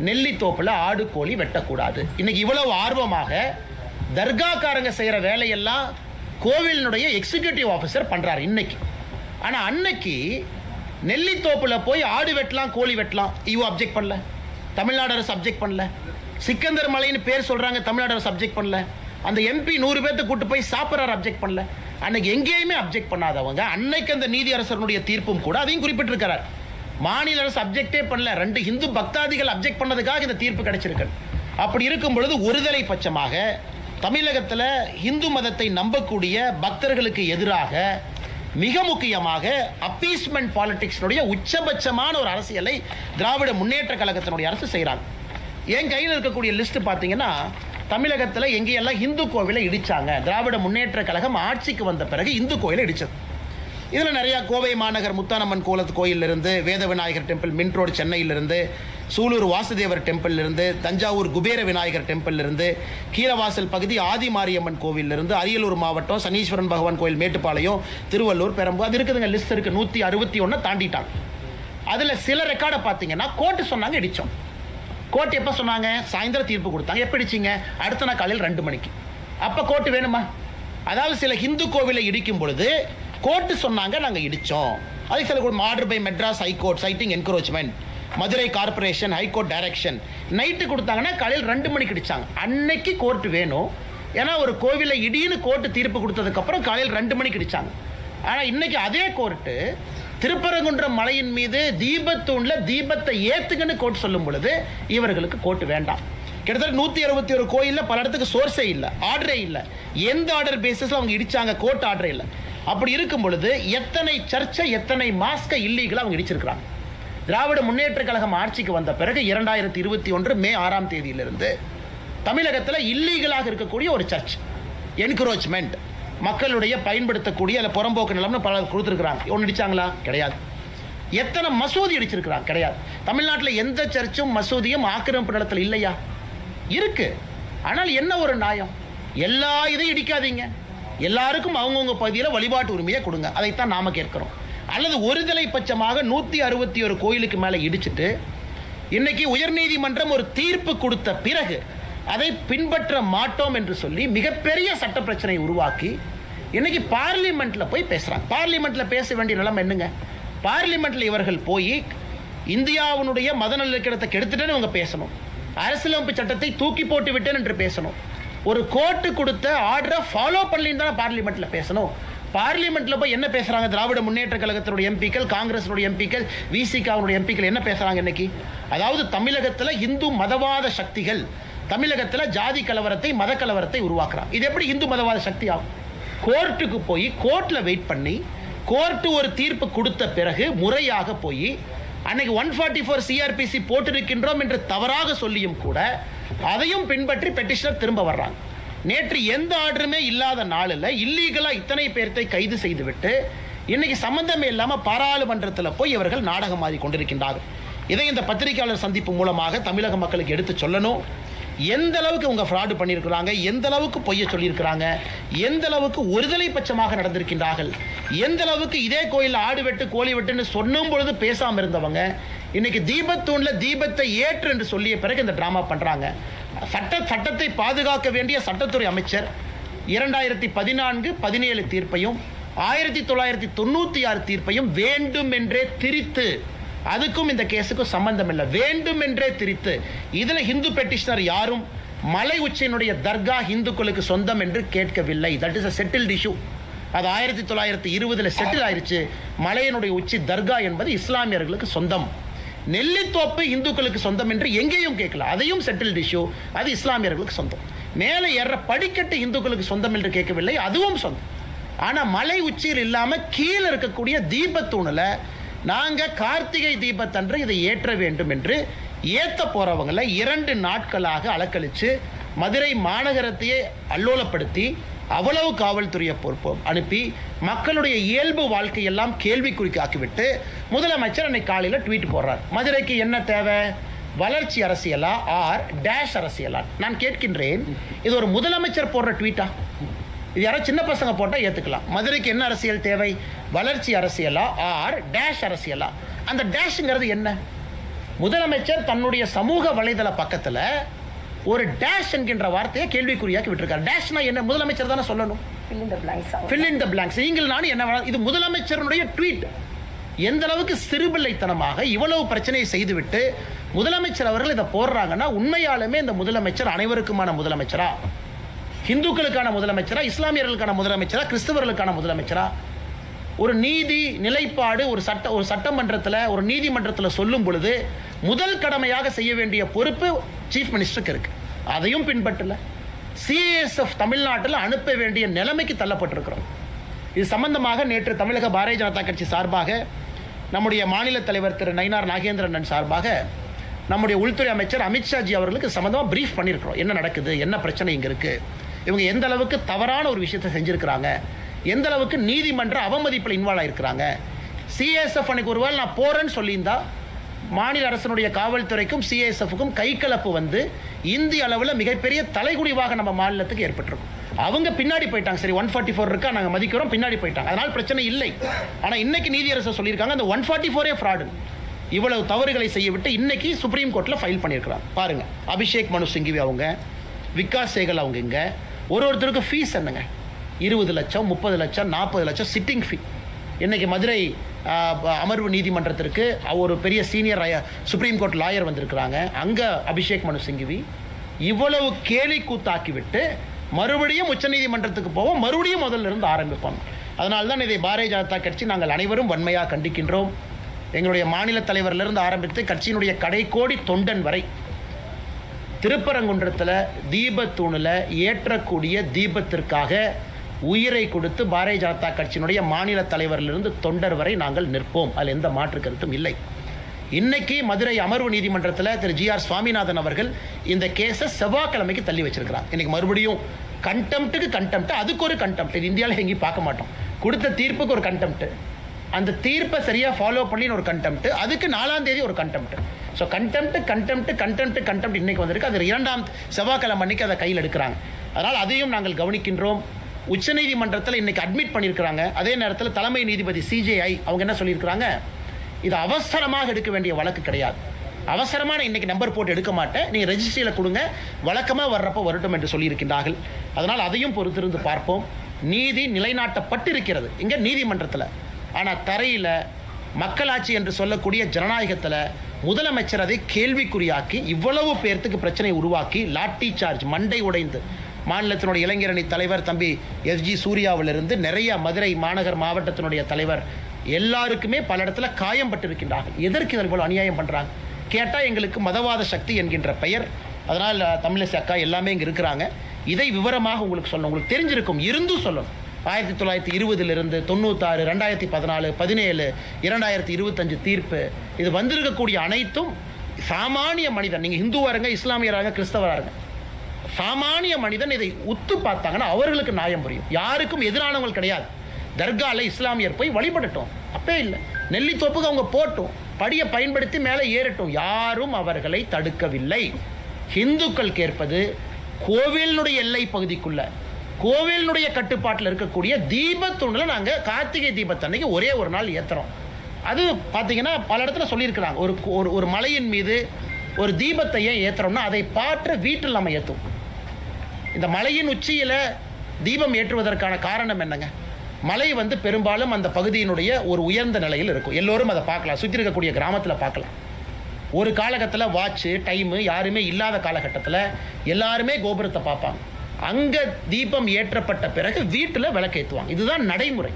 நெல்லித்தோப்பில் ஆடு கோழி வெட்டக்கூடாது. இன்னைக்கு இவ்வளவு ஆர்வமாக தர்காக்காரங்க செய்கிற வேலையெல்லாம் கோவிலினுடைய எக்ஸிக்யூட்டிவ் ஆஃபீஸர் பண்ணுறாரு இன்னைக்கு. ஆனால் அன்னைக்கு நெல்லித்தோப்பில் போய் ஆடு வெட்டலாம், கோழி வெட்டலாம், இவ அப்ஜெக்ட் பண்ணல, தமிழ்நாடு அரசு அப்ஜெக்ட் பண்ணல. சிக்கந்தர் மலைன்னு பேர் சொல்கிறாங்க, தமிழ்நாடு அரசு அப்ஜெக்ட் பண்ணல. அந்த MP 100 பேர்த்து கூட்டு போய் சாப்பிட்றாரு, அப்ஜெக்ட் பண்ணல. அன்னைக்கு எங்கேயுமே அப்ஜெக்ட் பண்ணாதவங்க அன்னைக்கு அந்த நீதி அரசனுடைய தீர்ப்பும் கூட அதையும் குறிப்பிட்டிருக்கிறார். மாநில அரசு அப்ஜெக்டே பண்ணல, 2 இந்து பக்தாதிகள் அப்ஜெக்ட் பண்ணதுக்காக இந்த தீர்ப்பு கிடைச்சிருக்கு. அப்படி இருக்கும் பொழுது ஒருதலை பட்சமாக தமிழகத்தில் இந்து மதத்தை நம்பக்கூடிய பக்தர்களுக்கு எதிராக மிக முக்கியமாக அப்பீஸ்மெண்ட் பாலிடிக்ஸினுடைய உச்சபட்சமான ஒரு அரசியலை திராவிட முன்னேற்ற கழகத்தினுடைய அரசு செய்கிறாங்க. என் கையில் இருக்கக்கூடிய லிஸ்ட் பார்த்தீங்கன்னா, தமிழகத்தில் எங்கேயெல்லாம் இந்து கோவிலை இடிச்சாங்க, திராவிட முன்னேற்ற கழகம் ஆட்சிக்கு வந்த பிறகு இந்து கோயிலை இடிச்சது. இதில் நிறையா கோவை மாநகர் முத்தானம்மன் கோயிலிருந்து, வேத விநாயகர் டெம்பிள் மின்ட் ரோடு சென்னையிலிருந்து, சூலூர் வாசுதேவர் டெம்பிளிலிருந்து, தஞ்சாவூர் குபேர விநாயகர் டெம்பிளிலிருந்து, கீரவாசல் பகுதி ஆதி மாரியம்மன் கோவிலிருந்து, அரியலூர் மாவட்டம் சனீஸ்வரன் பகவான் கோயில் மேட்டுப்பாளையம், திருவள்ளூர், பெரம்பூர், அது இருக்குதுங்க, லிஸ்ட் இருக்குது. 161 தாண்டிட்டாங்க. அதில் சில ரெக்கார்டை பார்த்தீங்கன்னா கோர்ட்டு சொன்னாங்க இடித்தோம். கோர்ட் எப்போ சொன்னாங்க? சாயந்தரம் தீர்ப்பு கொடுத்தாங்க. எப்போ இடிச்சிங்க? அடுத்த நாள் காலையில் 2 மணிக்கு. அப்போ கோர்ட்டு வேணுமா? அதாவது சில ஹிந்து கோவிலை இடிக்கும் பொழுது கோர்ட்டு சொன்னாங்க நாங்கள் இடித்தோம். அதுக்கு சில order by Madras high court citing encroachment, Madurai corporation high court direction, night கொடுத்தாங்கன்னா காலையில் 2 மணிக்கு இடிச்சாங்க. அன்னைக்கு கோர்ட்டு வேணும், ஏன்னா ஒரு கோவிலை இடின்னு கோர்ட்டு தீர்ப்பு கொடுத்ததுக்கப்புறம் காலையில் 2 மணிக்கு இடிச்சாங்க. ஆனால் இன்னைக்கு அதே கோர்ட்டு திருப்பரங்குன்றம் மலையின் மீது தீபத்தூணில் தீபத்தை ஏற்றுங்கன்னு கோர்ட் சொல்லும் பொழுது இவர்களுக்கு கோர்ட்டு வேண்டாம். கிட்டத்தட்ட 161 கோயிலில் பல இடத்துக்கு சோர்ஸே இல்லை, ஆர்டரே இல்லை. எந்த ஆர்டர் பேசிஸில் அவங்க இடிச்சாங்க, கோர்ட் ஆர்டரே இல்லை. அப்படி இருக்கும் பொழுது எத்தனை சர்ச்சை எத்தனை மாஸ்கை இல்லீகலாக அவங்க இடிச்சிருக்கிறாங்க. திராவிட முன்னேற்ற கழகம் ஆட்சிக்கு வந்த பிறகு 2021 மே 6ஆம் தேதியிலிருந்து தமிழகத்தில் இல்லீகலாக இருக்கக்கூடிய ஒரு சர்ச் என்க்ரோச்மெண்ட், மக்களுடைய பயன்படுத்தக்கூடிய அல்ல புறம்போக்கு நிலம்னு பல கொடுத்துருக்குறாங்க. ஒன்று இடிச்சாங்களா? கிடையாது. எத்தனை மசூதி இடிச்சிருக்கிறாங்க? கிடையாது. தமிழ்நாட்டில் எந்த சர்ச்சும் மசூதியும் ஆக்கிரமிப்பு நிலத்தில் இல்லையா? இருக்கு. ஆனால் என்ன ஒரு நியாயம்? எல்லா இதையும் இடிக்காதீங்க, எல்லாருக்கும் அவங்கவுங்க பகுதியில் வழிபாட்டு உரிமையை கொடுங்க. அதைத்தான் நாம கேட்கிறோம். அல்லது ஒருதலை பட்சமாக 161 கோயிலுக்கு மேலே இடிச்சிட்டு இன்னைக்கு உயர்நீதிமன்றம் ஒரு தீர்ப்பு கொடுத்த பிறகு அதை பின்பற்ற மாட்டோம் என்று சொல்லி மிகப்பெரிய சட்ட பிரச்சனையை உருவாக்கி இன்னைக்கு பார்லிமெண்ட்ல போய் பேசுறாங்க. பார்லிமெண்ட்ல பேச வேண்டிய நிலைமை என்னங்க? பார்லிமெண்ட்ல இவர்கள் போய் இந்தியாவுடைய மத நல்லிணக்கத்தை கெடுத்துட்டேன்னு இவங்க பேசணும், அரசியலமைப்பு சட்டத்தை தூக்கி போட்டு விட்டேன் என்று பேசணும், ஒரு கோர்ட்டு கொடுத்த ஆர்டரை ஃபாலோ பண்ணலின்னு தான் பார்லிமெண்ட்ல பேசணும். பார்லிமெண்ட்ல போய் என்ன பேசுறாங்க? திராவிட முன்னேற்ற கழகத்தினுடைய எம்பிக்கள், காங்கிரஸினுடைய எம்பிக்கள், விசிகாவுடைய எம்பிக்கள் என்ன பேசுறாங்க இன்னைக்கு? அதாவது தமிழகத்தில் இந்து மதவாத சக்திகள் தமிழகத்தில் ஜாதி கலவரத்தை மத கலவரத்தை உருவாக்குறாங்க. இது எப்படி இந்து மதவாத சக்தி ஆகும்? கோர்ட்டுக்கு போய் கோர்ட்ல வெயிட் பண்ணி கோர்ட்டு ஒரு தீர்ப்பு கொடுத்த பிறகு முறையாக போய் அன்னைக்கு 144 சிஆர்பிசி போட்டிருக்கின்றோம் என்று தவறாக சொல்லியும் கூட அதையும் பின்பற்றி பெட்டிஷனர் திரும்ப வர்றாங்க. நேற்று எந்த ஆர்டருமே இல்லாத நாளில் இல்லீகலா இத்தனை பேர்த்தை கைது செய்துவிட்டு இன்னைக்கு சம்பந்தமே இல்லாமல் பாராளுமன்றத்தில் போய் இவர்கள் நாடகம் ஆடி கொண்டிருக்கின்றார்கள். இதை இந்த பத்திரிகையாளர் சந்திப்பு மூலமாக தமிழக மக்களுக்கு எடுத்து சொல்லணும். எந்த அளவுக்கு அவங்க ஃப்ராடு பண்ணியிருக்கிறாங்க, எந்த அளவுக்கு பொய்ய சொல்லியிருக்கிறாங்க, எந்த அளவுக்கு ஒருதலை பட்சமாக நடந்திருக்கின்றார்கள், எந்த அளவுக்கு இதே கோயிலில் ஆடு வெட்டு கோழி வெட்டுன்னு சொன்னும் பொழுது பேசாமல் இருந்தவங்க இன்னைக்கு தீபத்தூண்ல தீபத்தை ஏற்று என்று சொல்லிய பிறகு இந்த டிராமா பண்றாங்க. சட்டத்தை பாதுகாக்க வேண்டிய சட்டத்துறை அமைச்சர் 2014-17 தீர்ப்பையும் 1996 தீர்ப்பையும் வேண்டும் என்றே திரித்து, அதுக்கும் இந்த கேஸுக்கும் சம்பந்தம் இல்லை, வேண்டும் என்றே திரித்து இதுல ஹிந்து பெட்டிஷனர் யாரும் மலை உச்சியினுடைய தர்கா இந்துக்களுக்கு சொந்தம் என்று கேட்கவில்லை. That is a settled issue. அது 1920 செட்டில் ஆயிருச்சு. மலையினுடைய உச்சி தர்கா என்பது இஸ்லாமியர்களுக்கு சொந்தம். நெல்லித்தோப்பு இந்துக்களுக்கு சொந்தம் என்று எங்கேயும் கேட்கல, அதையும் செட்டில்டு இஷ்யூ, அது இஸ்லாமியர்களுக்கு சொந்தம். மேலே ஏற படிக்கட்டு இந்துக்களுக்கு சொந்தம் என்று கேட்கவில்லை, அதுவும் சொந்தம். ஆனா மலை உச்சியில் இல்லாம கீழே இருக்கக்கூடிய தீபத்தூணில் நாங்க கார்த்திகை தீபத்தன்று இதை ஏற்ற வேண்டும் என்று ஏத்த போறவங்களை 2 நாட்களாக அலக்கழிச்சு மதுரை மாநகரத்தையே அல்லோலப்படுத்தி அவ்வளவு காவல்துறையை அனுப்பி மக்களுடைய இயல்பு வாழ்க்கையெல்லாம் கேள்விக்குறிக்காக்கிவிட்டு முதலமைச்சர் அன்னைக்கு காலையில் ட்வீட் போடுறார். மதுரைக்கு என்ன தேவை? வளர்ச்சி அரசியலா ஆர் டேஷ் அரசியலா? நான் கேட்கின்றேன், இது ஒரு முதலமைச்சர் போடுற ட்வீட்டா? இது யாரோ சின்ன பசங்க போட்டால் ஏற்றுக்கலாம். மதுரைக்கு என்ன அரசியல் தேவை? வளர்ச்சி அரசியலா ஆர் டேஷ் அரசியலா? அந்த டேஷ்ங்கிறது என்ன? முதலமைச்சர் தன்னுடைய சமூக வலைதள பக்கத்தில் ஒரு டேஷ் என்கின்ற வார்த்தையை கேள்விக்குறியாக்கி விட்டுருக்காரு. டேஷ்னா என்ன? முதலமைச்சர் தானே சொல்லணும். fill in the blanks. நீங்கள் நானும் என்ன? இது முதலமைச்சருடைய ட்வீட். எந்த அளவுக்கு சிறுபிள்ளைத்தனமாக இவ்வளவு பிரச்சனையை செய்துவிட்டு முதலமைச்சர் அவர்கள் இதை போடுறாங்கன்னா உண்மையாலுமே இந்த முதலமைச்சர் அனைவருக்குமான முதலமைச்சரா? இந்துக்களுக்கான முதலமைச்சரா? இஸ்லாமியர்களுக்கான முதலமைச்சரா? கிறிஸ்தவர்களுக்கான முதலமைச்சரா? ஒரு நீதி நிலைப்பாடு ஒரு சட்டமன்றத்தில் ஒரு நீதிமன்றத்தில் சொல்லும் பொழுது முதல் கடமையாக செய்ய வேண்டிய பொறுப்பு சீஃப் மினிஸ்டருக்கு இருக்கு. அதையும் பின்பற்றல. சிஎஸ்எஃப் தமிழ்நாட்டில் அனுப்ப வேண்டிய நிலைமைக்கு தள்ளப்பட்டிருக்கிறோம். இது சம்பந்தமாக நேற்று தமிழக பாரதிய ஜனதா கட்சி சார்பாக நம்முடைய மாநில தலைவர் திரு நயினார் நாகேந்திரன் சார்பாக நம்முடைய உள்துறை அமைச்சர் அமித்ஷாஜி அவர்களுக்கு சம்பந்தமாக பிரீஃப் பண்ணியிருக்கிறோம். என்ன நடக்குது, என்ன பிரச்சனை இங்கே இருக்கு, இவங்க எந்த அளவுக்கு தவறான ஒரு விஷயத்தை செஞ்சிருக்கிறாங்க, எந்த அளவுக்கு நீதிமன்ற அவமதிப்பில் இன்வால்வ் ஆயிருக்கிறாங்க. சிஎஸ்எஃப் அன்னைக்கு ஒருவேளை நான் போறேன்னு சொல்லியிருந்தா மாநில அரசனுடைய காவல்துறைக்கும் சிஎஸ்எஃப்க்கும் கைகலப்பு வந்து இந்திய அளவில் மிகப்பெரிய தலைகுடிவாக நம்ம மாநிலத்துக்கு ஏற்பட்டிருக்கும். அவங்க பின்னாடி போயிட்டாங்க. சரி 144 இருக்கா, நாங்கள் மதிக்கிறோம், பின்னாடி போயிட்டாங்க, அதனால் பிரச்சனை இல்லை. ஆனால் இன்னைக்கு நீதியரசர் சொல்லியிருக்காங்க அந்த 144 ஃப்ராடு. இவ்வளவு தவறுகளை செய்யவிட்டு இன்னைக்கு சுப்ரீம் கோர்ட்டில் ஃபைல் பண்ணியிருக்கிறாங்க. பாருங்க, அபிஷேக் மனு சிங்வி அவங்க, விகாஸ் சேகல் அவங்க, இங்கே ஒருத்தருக்கு ஃபீஸ் என்னங்க? 20 லட்சம் 30 லட்சம் 40 லட்சம் சிட்டிங் ஃபீ. இன்றைக்கி மதுரை அமர்வு நீதிமன்றத்திற்கு ஒரு பெரிய சீனியர் சுப்ரீம் கோர்ட் லாயர் வந்திருக்கிறாங்க. அங்கே அபிஷேக் மனு சிங்வி இவ்வளவு கேலி கூத்தாக்கிவிட்டு மறுபடியும் உச்சநீதிமன்றத்துக்கு போவோம், மறுபடியும் முதல்ல இருந்து ஆரம்பிப்போம். அதனால தான் இதை பாரதிய ஜனதா கட்சி நாங்கள் அனைவரும் வன்மையாக கண்டிக்கின்றோம். எங்களுடைய மாநில தலைவரிலிருந்து ஆரம்பித்து கட்சியினுடைய கடைக்கோடி தொண்டன் வரை திருப்பரங்குன்றத்தில் தீபத்தூணில் ஏற்றக்கூடிய தீபத்திற்காக உயிரை கொடுத்து பாரதிய ஜனதா கட்சியினுடைய மாநில தலைவரிலிருந்து தொண்டர் வரை நாங்கள் நிற்போம். அதில் எந்த மாற்று கருத்தும் இல்லை. இன்னைக்கு மதுரை அமர்வு நீதிமன்றத்தில் திரு GR சுவாமிநாதன் அவர்கள் இந்த கேஸை செவ்வாய்க்கிழமைக்கு தள்ளி வச்சிருக்கிறார். இன்னைக்கு மறுபடியும் கண்டெம்ட்டுக்கு கண்டெம்ட், அதுக்கு ஒரு கண்டெம்ட். இது இந்தியாவில் எங்கேயும் பார்க்க மாட்டோம். கொடுத்த தீர்ப்புக்கு ஒரு கண்டெம்ட், அந்த தீர்ப்பை சரியாக ஃபாலோ பண்ணின்னு ஒரு கண்டெம்ட், அதுக்கு 4ஆம் தேதி ஒரு கண்டெம்ட். ஸோ கண்டெம்ட் இன்னைக்கு வந்திருக்கு. அது 2ஆம் செவ்வாய்க்கிழமை அன்னைக்கு அதை கையில் எடுக்கிறாங்க. அதனால் அதையும் நாங்கள் கவனிக்கின்றோம். உச்சநீதிமன்றத்தில் இன்னைக்கு அட்மிட் பண்ணியிருக்கிறாங்க. அதே நேரத்தில் தலைமை நீதிபதி CJI அவங்க என்ன சொல்லியிருக்கிறாங்க, இது அவசரமாக எடுக்க வேண்டிய வழக்கு கிடையாது, அவசரமான இன்னைக்கு நம்பர் போட்டு எடுக்க மாட்டேன், நீங்கள் ரெஜிஸ்ட்ரியில் கொடுங்க, வழக்கமாக வர்றப்போ வரட்டும் என்று சொல்லியிருக்கின்றார்கள். அதனால் அதையும் பொறுத்திருந்து பார்ப்போம். நீதி நிலைநாட்டப்பட்டிருக்கிறது இங்கே நீதிமன்றத்தில். ஆனால் தரையில் மக்களாட்சி என்று சொல்லக்கூடிய ஜனநாயகத்தில் முதலமைச்சர் அதை கேள்விக்குறியாக்கி இவ்வளவு பேர்த்துக்கு பிரச்சனை உருவாக்கி லாட்டி சார்ஜ் மண்டை உடைந்து மாநிலத்தினுடைய இளைஞரணி தலைவர் தம்பி SG சூர்யாவிலிருந்து நிறைய மதுரை மாநகர் மாவட்டத்தினுடைய தலைவர் எல்லாருக்குமே பல இடத்துல காயம் பட்டிருக்கின்றார்கள். எதற்கு இதில் இவ்வளவு அநியாயம் பண்ணுறாங்க கேட்டால் எங்களுக்கு மதவாத சக்தி என்கின்ற பெயர். அதனால் தமிழிசை அக்கா எல்லாமே இங்கே இருக்கிறாங்க. இதை விவரமாக உங்களுக்கு சொல்லணும், உங்களுக்கு தெரிஞ்சிருக்கும், இருந்தும் சொல்லணும். 1920 96 2014 17 2025 தீர்ப்பு, இது வந்திருக்கக்கூடிய அனைத்தும் சாமானிய மனிதன், நீங்கள் இந்துவாருங்க இஸ்லாமியராக கிறிஸ்தவராக சாமானிய மனிதன் இதை உத்து பார்த்தாங்கன்னா அவர்களுக்கு நியாயம் புரியும். யாருக்கும் எதிரானவங்க கிடையாது. தர்காவில் இஸ்லாமியர் போய் வழிபடட்டும், அப்பே இல்லை. நெல்லித்தோப்புக்கு அவங்க போட்டும், படியை பயன்படுத்தி மேலே ஏறட்டும், யாரும் அவர்களை தடுக்கவில்லை. ஹிந்துக்கள் கேட்பது கோவிலினுடைய எல்லை பகுதிக்குள்ள கோவிலினுடைய கட்டுப்பாட்டில் இருக்கக்கூடிய தீபத்தூணில் நாங்கள் கார்த்திகை தீபத்தன்னைக்கு ஒரே ஒரு நாள் ஏற்றுறோம். அது பார்த்தீங்கன்னா பல இடத்துல சொல்லியிருக்கிறாங்க, ஒரு மலையின் மீது ஒரு தீபத்தை ஏன் ஏற்றுறோம்னா அதை பாற்ற வீட்டில் நம்ம ஏற்றுவோம். இந்த மலையின் உச்சியில் தீபம் ஏற்றுவதற்கான காரணம் என்னங்க, மலை பெரும்பாலும் அந்த பகுதியினுடைய ஒரு உயர்ந்த நிலையில் இருக்கும். எல்லோரும் அதை பார்க்கலாம், சுற்றி இருக்கக்கூடிய கிராமத்தில் பார்க்கலாம். ஒரு காலகட்டத்தில் வாட்சு டைமு யாருமே இல்லாத காலகட்டத்தில் எல்லாருமே கோபுரத்தை பார்ப்பாங்க. அங்கே தீபம் ஏற்றப்பட்ட பிறகு வீட்டில் விளக்கேற்றுவாங்க. இதுதான் நடைமுறை.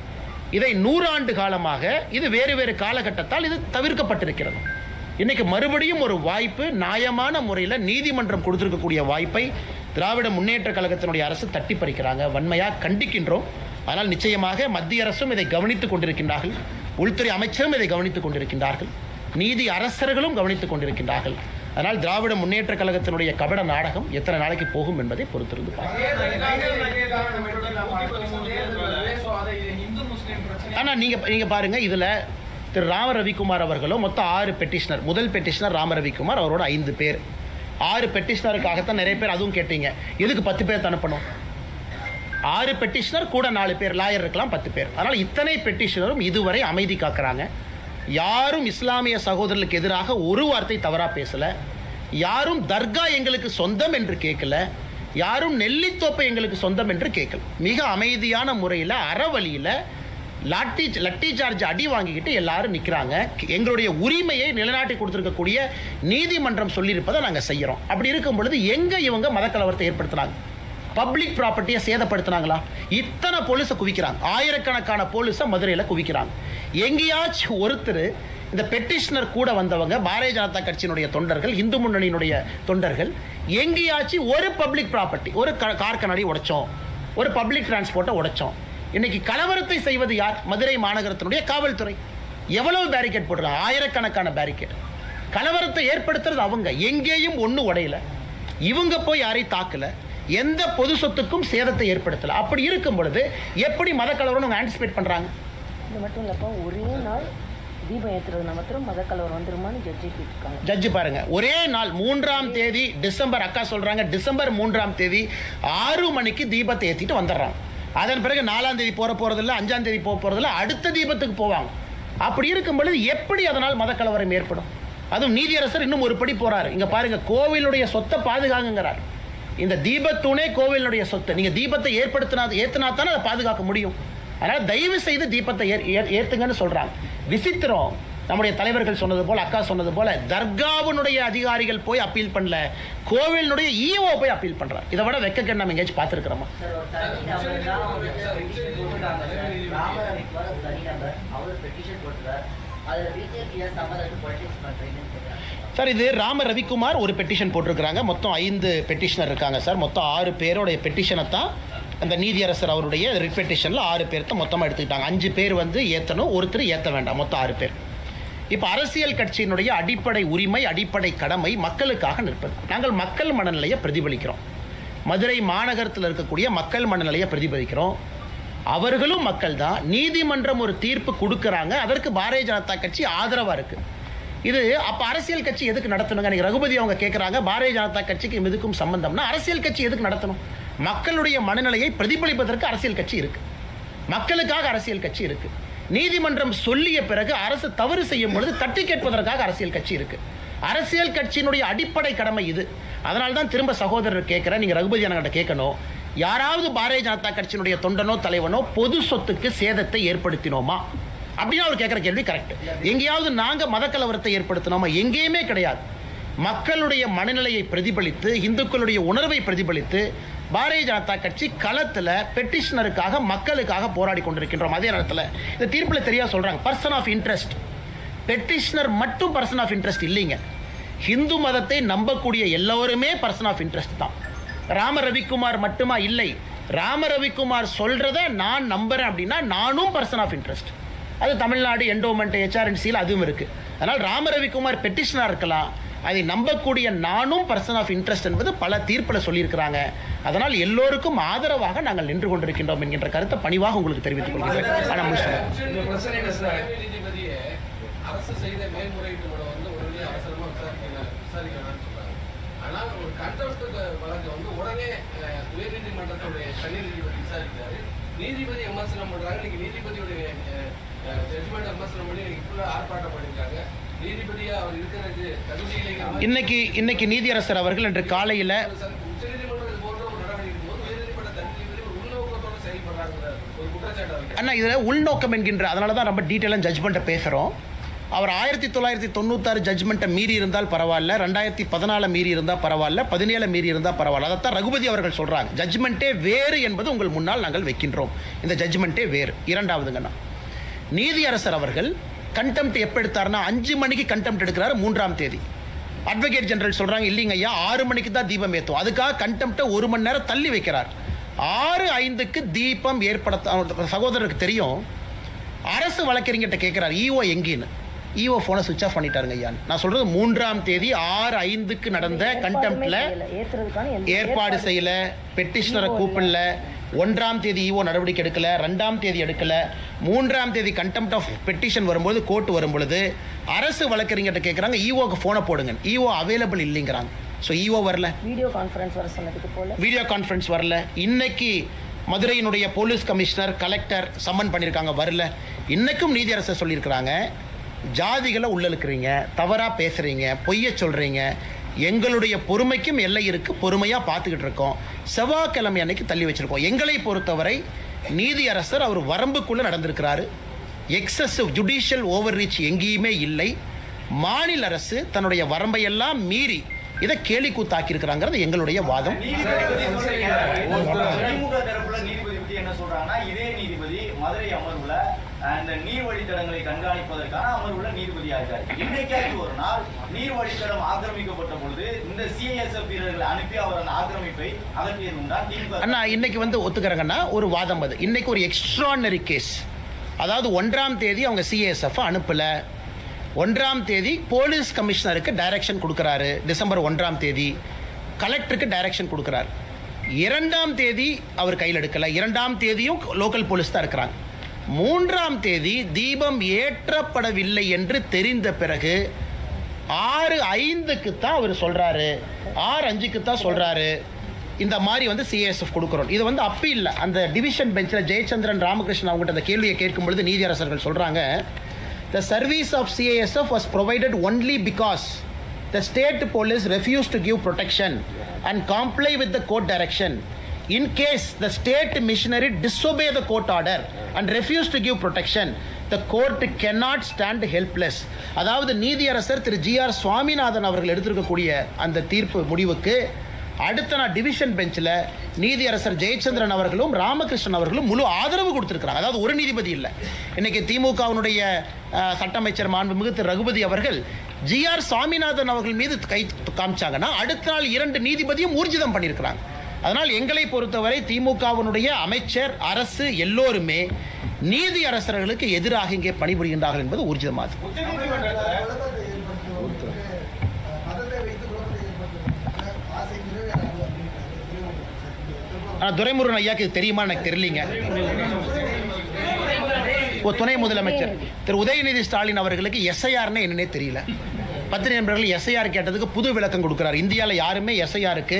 இதை 100 ஆண்டு காலமாக இது வேறு வேறு காலகட்டத்தால் இது தவிர்க்கப்பட்டிருக்கிறது. இன்னைக்கு மறுபடியும் ஒரு வாய்ப்பு, நியாயமான முறையில் நீதிமன்றம் கொடுத்திருக்கக்கூடிய வாய்ப்பை திராவிட முன்னேற்ற கழகத்தினுடைய அரசு தட்டி பறிக்கிறாங்க. வன்மையாக கண்டிக்கின்றோம். ஆனால் நிச்சயமாக மத்திய அரசும் இதை கவனித்துக் கொண்டிருக்கின்றார்கள், உள்துறை அமைச்சரும் இதை கவனித்துக் கொண்டிருக்கின்றார்கள், நீதி அரசர்களும் கவனித்துக் கொண்டிருக்கின்றார்கள். அதனால் திராவிட முன்னேற்ற கழகத்தினுடைய கபட நாடகம் எத்தனை நாளைக்கு போகும் என்பதை பொறுத்திருந்து ஆனால் நீங்க பாருங்க, இதுல திரு ராம ரவிக்குமார் அவர்களும் மொத்தம் 6 பெட்டிஷனர். முதல் பெட்டிஷனர் ராம ரவிக்குமார், அவரோட 5 பேர். 6 பெட்டிஷனருக்காகத்தான் நிறைய பேர் அதுவும் கேட்டீங்க, எதுக்கு 10 பேர் அனுப்பணும்? 6 பெட்டிஷனர் கூட 4 பேர் லாயர் இருக்கலாம், 10 பேர். அதனால் இத்தனை பெட்டிஷனரும் இதுவரை அமைதி காக்கிறாங்க. யாரும் இஸ்லாமிய சகோதரர்களுக்கு எதிராக ஒரு வார்த்தை தவறாக பேசலை. யாரும் தர்கா எங்களுக்கு சொந்தம் என்று கேட்கல, யாரும் நெல்லித்தோப்பை எங்களுக்கு சொந்தம் என்று கேட்கல. மிக அமைதியான முறையில் அறவழியில் லட்டி சார்ஜ் அடி வாங்கிக்கிட்டு எல்லாரும் நிற்கிறாங்க. எங்களுடைய உரிமையை நிலைநாட்டி கொடுத்துருக்கக்கூடிய நீதிமன்றம் சொல்லியிருப்பதை நாங்கள் செய்கிறோம். அப்படி இருக்கும் பொழுது எங்கே இவங்க மதக்கலவரத்தை ஏற்படுத்துகிறாங்க? பப்ளிக் ப்ராப்பர்ட்டியை சேதப்படுத்தினாங்களா? இத்தனை போலீஸை குவிக்கிறாங்க, ஆயிரக்கணக்கான போலீஸை மதுரையில் குவிக்கிறாங்க. எங்கேயாச்சும் ஒருத்தர் இந்த பெட்டிஷனர் கூட வந்தவங்க பாரதிய ஜனதா கட்சியினுடைய தொண்டர்கள், இந்து முன்னணியினுடைய தொண்டர்கள், எங்கேயாச்சும் ஒரு பப்ளிக் ப்ராப்பர்ட்டி, ஒரு கார் கண்ணாடி உடைச்சோம், ஒரு பப்ளிக் டிரான்ஸ்போர்ட்டை உடைச்சோம்? இன்னைக்கு கலவரத்தை செய்வது யார்? மதுரை மாநகரத்தினுடைய காவல்துறை. எவ்வளவு பேரிகேட் போடுறாங்க? ஆயிரக்கணக்கான பேரிகேட். கலவரத்தை ஏற்படுத்துறது அவங்க. எங்கேயும் ஒன்று உடையல, இவங்க போய் யாரையும் தாக்கல, எந்த பொது சொத்துக்கும் சேதத்தை ஏற்படுத்தல. அப்படி இருக்கும் பொழுது எப்படி மத கலவரம் ஆன்டிசிபேட் பண்றாங்க? இது மட்டும் இல்லப்பா, ஒரே நாள் தீபம் ஏற்றுறது மாத்திரம் மத கலவரம் வந்துருமான்னு ஜட்ஜி கேட்டிருக்காங்க. ஜட்ஜி பாருங்க, ஒரே நாள் 3ஆம் தேதி டிசம்பர், அக்கா சொல்றாங்க டிசம்பர் 3ஆம் தேதி 6 மணிக்கு தீபத்தை ஏற்றிட்டு வந்துடுறாங்க. அதன் பிறகு 4ஆம் தேதி போறதில்ல, 5ஆம் தேதி போறதில்ல, அடுத்த தீபத்துக்கு போவாங்க. அப்படி இருக்கும் பொழுது எப்படி அதனால் மத கலவரம் ஏற்படும்? அதுவும் நீதியரசர் இன்னும் ஒரு படி போறாரு. இங்க பாருங்க, கோவிலுடைய சொத்தை பாதுகாங்கிறார். இந்த தீபத்தூணே கோவிலுடைய சொத்து. நீங்கள் தீபத்தை ஏற்றினா தானே அதை பாதுகாக்க முடியும். அதனால் தயவு செய்து தீபத்தை ஏற்றுங்கன்னு சொல்கிறாங்க. விசித்திரம், நம்முடைய தலைவர்கள் சொன்னது போல், அக்கா சொன்னது போல், தர்காவினுடைய அதிகாரிகள் போய் அப்பீல் பண்ணல, கோவிலுடைய ஈஓ போய் அப்பீல் பண்ணுறாங்க. இதை விட வெக்கக்கேடு நம்ம எங்கேயாச்சும் பார்த்துருக்கிறோமா? சார், இது ராம ரவிக்குமார் ஒரு பெட்டிஷன் போட்டிருக்கிறாங்க. மொத்தம் 5 பெட்டிஷனர் இருக்காங்க சார். மொத்தம் 6 பேரோடைய பெட்டிஷனை தான் அந்த நீதியரசர் அவருடைய ரிட் பெட்டிஷனில் 6 பேர்த்த மொத்தமாக எடுத்துக்கிட்டாங்க. 5 பேர் வந்து ஏற்றணும், ஒருத்தர் ஏற்ற வேண்டாம், மொத்தம் 6 பேர். இப்போ அரசியல் கட்சியினுடைய அடிப்படை உரிமை, அடிப்படை கடமை மக்களுக்காக நிற்பது. நாங்கள் மக்கள் மனநிலையை பிரதிபலிக்கிறோம். மதுரை மாநகரத்தில் இருக்கக்கூடிய மக்கள் மனநிலையை பிரதிபலிக்கிறோம். அவர்களும் மக்கள் தான். நீதிமன்றம் ஒரு தீர்ப்பு கொடுக்குறாங்க, அதற்கு பாரதிய ஜனதா கட்சி ஆதரவாக இருக்குது. இது அப்போ அரசியல் கட்சி எதுக்கு நடத்தணுங்க? நீங்கள் ரகுபதி அவங்க கேட்குறாங்க, பாரதிய ஜனதா கட்சிக்கு எதுக்கும் சம்பந்தம்னா அரசியல் கட்சி எதுக்கு நடத்தணும்? மக்களுடைய மனநிலையை பிரதிபலிப்பதற்கு அரசியல் கட்சி இருக்குது, மக்களுக்காக அரசியல் கட்சி இருக்குது. நீதிமன்றம் சொல்லிய பிறகு அரசு தவறு செய்யும் பொழுது தட்டி கேட்பதற்காக அரசியல் கட்சி இருக்குது. அரசியல் கட்சியினுடைய அடிப்படை கடமை இது. அதனால தான் திரும்ப சகோதரர் கேட்குறேன், நீங்கள் ரகுபதி அண்ணங்கிட்ட கேட்கணும், யாராவது பாரதிய ஜனதா கட்சியினுடைய தொண்டனோ தலைவனோ பொது சொத்துக்கு சேதத்தை ஏற்படுத்தினோமா அப்படின்னு அவர் கேட்குற கேள்வி கரெக்ட். எங்கேயாவது நாங்கள் மதக்கலவரத்தை ஏற்படுத்தினோமா? எங்கேயுமே கிடையாது. மக்களுடைய மனநிலையை பிரதிபலித்து, இந்துக்களுடைய உணர்வை பிரதிபலித்து பாரதிய ஜனதா கட்சி களத்தில் பெட்டிஷனருக்காக மக்களுக்காக போராடி கொண்டிருக்கின்றோம். அதே நேரத்தில் இந்த தீர்ப்பில் தெரியா சொல்கிறாங்க, பர்சன் ஆஃப் இன்ட்ரெஸ்ட். பெட்டிஷனர் மட்டும் பர்சன் ஆஃப் இன்ட்ரெஸ்ட் இல்லைங்க. ஹிந்து மதத்தை நம்பக்கூடிய எல்லோருமே பர்சன் ஆஃப் இன்ட்ரெஸ்ட் தான். ராம ரவிக்குமார் மட்டுமா? இல்லை. ராம ரவிக்குமார் சொல்கிறத நான் நம்புகிறேன் அப்படின்னா நானும் பர்சன் ஆஃப் இன்ட்ரெஸ்ட். அது தமிழ்நாடு என்டோமெண்ட் HRNCயில் அதுவும் இருக்குது. அதனால் ராம ரவிக்குமார் பெட்டிஷனாக இருக்கலாம், அதை நம்பக்கூடிய நானும் பர்சன் ஆஃப் இன்ட்ரெஸ்ட் என்பது பல தீர்ப்பில் சொல்லியிருக்கிறாங்க. அதனால் எல்லோருக்கும் ஆதரவாக நாங்கள் நின்று கொண்டிருக்கின்றோம் என்கின்ற கருத்தை பணிவாக உங்களுக்கு தெரிவித்துக் கொள்கிறேன். ஆனால் ஒரு கண்டெம்ப்ட் வழக்கு வந்து உடனே உயர்நீதிமன்றத்துடைய தனி நீதிபதி விசாரிக்கிறாரு. நீதிபதி விமர்சனம் பண்றாங்க. இன்னைக்கு நீதிபதியுடைய ஜட்ஜ்மெண்ட் விமர்சனம் பண்ணி இன்னைக்கு ஃபுல்லாக ஆர்ப்பாட்டம் பண்ணியிருக்காங்க. நீதிபதியா அவர் இருக்கிறது தகுதி இன்னைக்கு நீதியரசர் அவர்கள் இன்று காலையில் உச்சநீதிமன்றம் போன்ற ஒரு நடவடிக்கை போது உயர்நீதிமன்ற தனி நீதிபதி ஒரு உள்நோக்கத்தோடு செயல்படுறாங்க ஒரு குற்றச்சாட்டு. அண்ணா, இதில் உள்நோக்கம் என்கின்ற, அதனால தான் ரொம்ப டீட்டெயிலாக ஜட்ஜ்மெண்ட்டை பேசுகிறோம். அவர் 1996 ஜட்ஜ்மெண்ட்டை மீறி இருந்தால் பரவாயில்ல, 2014 மீறி இருந்தால் பரவாயில்ல, 17 மீறி இருந்தால் பரவாயில்ல. அதைத்தான் ரகுபதி அவர்கள் சொல்கிறாங்க. ஜட்ஜ்மெண்ட்டே வேறு என்பது உங்கள் முன்னால் நாங்கள் வைக்கின்றோம். இந்த ஜட்ஜ்மெண்ட்டே வேறு. இரண்டாவதுங்கண்ணா, நீதியரசர் அவர்கள் கண்டெம்ட் எப்போ எடுத்தார்னா 5 மணிக்கு கண்டெம்ட் எடுக்கிறாரு 3ஆம் தேதி. அட்வொகேட் ஜெனரல் சொல்கிறாங்க, இல்லைங்க ஐயா 6 மணிக்கு தான் தீபம் ஏற்றும். அதுக்காக கண்டெம்ட்டை 1 மணி நேரம் தள்ளி வைக்கிறார். 6:05க்கு தீபம் ஏற்படுத்த சகோதரருக்கு தெரியும். அரசு வழக்கறிஞர்கிட்ட கேட்குறாரு, ஈஓ எங்கேன்னு. ஈஓ ஃபோனை சுவிச் ஆஃப் பண்ணிட்டாருங்க ஐயா. நான் சொல்கிறது 3ஆம் தேதி 6:05க்கு நடந்த கண்டெம்ப்டில் ஏற்பாடு செய்யல, பெட்டிஷனரை கூப்பிடல, 1ஆம் தேதி ஈஓ நடவடிக்கை எடுக்கல, 2ஆம் தேதி எடுக்கல, 3ஆம் தேதி கண்டெம்ப்ட் ஆஃப் பெட்டிஷன் வரும்போது கோர்ட் வரும்பொழுது அரசு வழக்கறிஞர்கிட்ட கேட்குறாங்க, ஈஓக்கு ஃபோனை போடுங்க. ஈஓ அவைலபிள் இல்லைங்கிறாங்க. ஸோ ஈஓ வரல, வீடியோ கான்ஃபரன்ஸ் வரல. இன்னைக்கு மதுரையினுடைய போலீஸ் கமிஷனர், கலெக்டர் சம்மன் பண்ணியிருக்காங்க, வரல. இன்னைக்கும் நீதியரசர் சொல்லியிருக்கிறாங்க, ஜாதிகளை உள்ளழுக்கிறீங்க, தவறாக பேசுகிறீங்க, பொய்ய சொல்கிறீங்க, எங்களுடைய பொறுமைக்கும் எல்லை இருக்குது, பொறுமையாக பார்த்துக்கிட்டு இருக்கோம், செவ்வாய்க்கிழமை அன்னைக்கு தள்ளி வச்சுருக்கோம். எங்களை பொறுத்தவரை நீதியரசர் அவர் வரம்புக்குள்ளே நடந்திருக்கிறாரு. எக்ஸசிவ் ஜுடிஷியல் ஓவர் ரீச் எங்கேயுமே இல்லை. மாநில அரசு தன்னுடைய வரம்பையெல்லாம் மீறி இதை கேலி கூத்தாக்கியிருக்கிறாங்கிறது எங்களுடைய வாதம். இதே நீதிபதி மதுரை அமர்வுல அந்த நீர் வழித்தடங்களை கண்காணிப்பதற்கான அமர்வுல நீதிபதியாக இருக்காரு. இன்றைக்காச்சும் ஒரு நாள் நீர் வழித்தடம் ஆக்கிரமிக்கப்பட்ட பொழுது இந்த CISF வீரர்களை அனுப்பி அவர் அந்த ஆக்கிரமிப்பை அகற்றியது உண்டா? அண்ணா, இன்னைக்கு வந்து ஒத்துக்கிறேங்கன்னா ஒரு வாதம் அது. இன்னைக்கு ஒரு எக்ஸ்ட்ரானரி கேஸ். அதாவது 1ஆம் தேதி அவங்க CISF அனுப்பல, 1ஆம் தேதி போலீஸ் கமிஷனருக்கு டைரக்ஷன் கொடுக்குறாரு, டிசம்பர் 1ஆம் தேதி கலெக்டருக்கு டைரக்ஷன் கொடுக்குறாரு. 2ஆம் தேதி அவர் கையில் எடுக்கல, 2ஆம் தேதியும் லோக்கல் போலீஸ் தான் இருக்கிறாங்க. 3ஆம் தேதி தீபம் ஏற்றப்படவில்லை என்று தெரிந்த பிறகு 6:05க்கு தான் அவர் சொல்றாரு, 6:05க்கு தான் சொல்றாரு இந்த மாதிரி வந்து CISF கொடுக்குறோம். இது வந்து அப்பி இல்லை. அந்த டிவிஷன் பெஞ்சில் ஜெயச்சந்திரன் ராமகிருஷ்ணன் அவங்ககிட்ட அந்த கேள்வியை கேட்கும் பொழுது நீதியரசர்கள் சொல்றாங்க, the service of CISF was provided only because the state police refuse to give protection and comply with the court direction, in case the state missionary disobey the court order and refuse to give protection, the court cannot stand helpless. அதாவது நீதியரசர் திரு GR. Swaminathan அவர்கள் எடுத்திருக்கக்கூடிய அந்த தீர்ப்பு முடிவுக்கு அடுத்த நாள் division பெஞ்சில் நீதியரசர் ஜெயச்சந்திரன் அவர்களும் ராமகிருஷ்ணன் அவர்களும் முழு ஆதரவு கொடுத்திருக்கிறாங்க. அதாவது ஒரு நீதிபதி இல்லை. இன்னைக்கு திமுகவினுடைய சட்ட அமைச்சர் மாண்புமிகு திரு ரகுபதி அவர்கள் ஜி.ஆர். சுவாமிநாதன் அவர்கள் மீது கை காமிச்சாங்கன்னா அடுத்த நாள் 2 நீதிபதியும் ஊர்ஜிதம் பண்ணியிருக்கிறாங்க. அதனால் எங்களை பொறுத்தவரை திமுகவினுடைய அமைச்சர் அரசு எல்லோருமே நீதி அரசர்களுக்கு எதிராக இங்கே பணிபுரிகின்றார்கள் என்பது ஊர்ஜிதமாகும். துரைமுருகன் ஐயாக்கு தெரியுமா எனக்கு தெரியலீங்க. துணை முதலமைச்சர் திரு உதயநிதி ஸ்டாலின் அவர்களுக்கு எஸ்ஐஆர்னு என்னன்னே தெரியல. பத்திரிகை நண்பர்கள் எஸ்ஐஆர் கேட்டதுக்கு புது விளக்கம் கொடுக்கிறார். இந்தியாவில் யாருமே எஸ்ஐஆருக்கு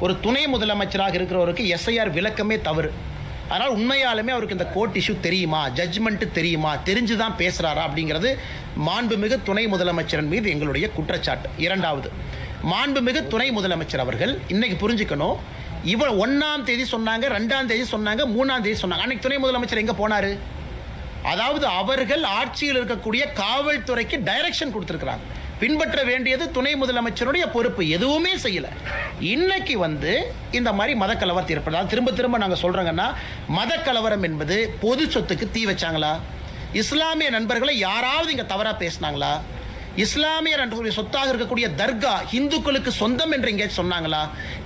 ஒரு துணை முதலமைச்சராக இருக்கிறவருக்கு எஸ்ஐஆர் விளக்கமே தவறு. அதனால் உண்மையாலுமே அவருக்கு இந்த கோர்ட் இஷ்யூ தெரியுமா, ஜட்ஜ்மெண்ட் தெரியுமா, தெரிஞ்சு தான் பேசுகிறாரா அப்படிங்கிறது மாண்புமிகு துணை முதலமைச்சரின் மீது எங்களுடைய குற்றச்சாட்டு. இரண்டாவது, மாண்புமிகு துணை முதலமைச்சர் அவர்கள் இன்னைக்கு புரிஞ்சுக்கணும், இவர் 1ஆம் தேதி சொன்னாங்க, 2ஆம் தேதி சொன்னாங்க, 3ஆம் தேதி சொன்னாங்க. அன்னைக்கு துணை முதலமைச்சர் எங்கே போனார்? அதாவது அவர்கள் ஆட்சியில் இருக்கக்கூடிய காவல்துறைக்கு டைரக்ஷன் கொடுத்துருக்கிறாங்க. பின்பற்ற வேண்டியது துணை முதலமைச்சருடைய பொறுப்பு, எதுவுமே செய்யல. இன்னைக்கு இந்த மாதிரி மதக்கலவரத்தை ஏற்படுது. திரும்ப திரும்ப நாங்கள் சொல்றோங்கன்னா, மதக்கலவரம் என்பது பொது சொத்துக்கு தீ வச்சாங்களா? இஸ்லாமிய நண்பர்களை யாராவது இங்க தவறா பேசினாங்களா? இஸ்லாமிய நண்பர்களுடைய சொத்தாக இருக்கக்கூடிய தர்கா இந்துக்களுக்கு சொந்தம் என்று எங்கேயும் சொன்னாங்களா?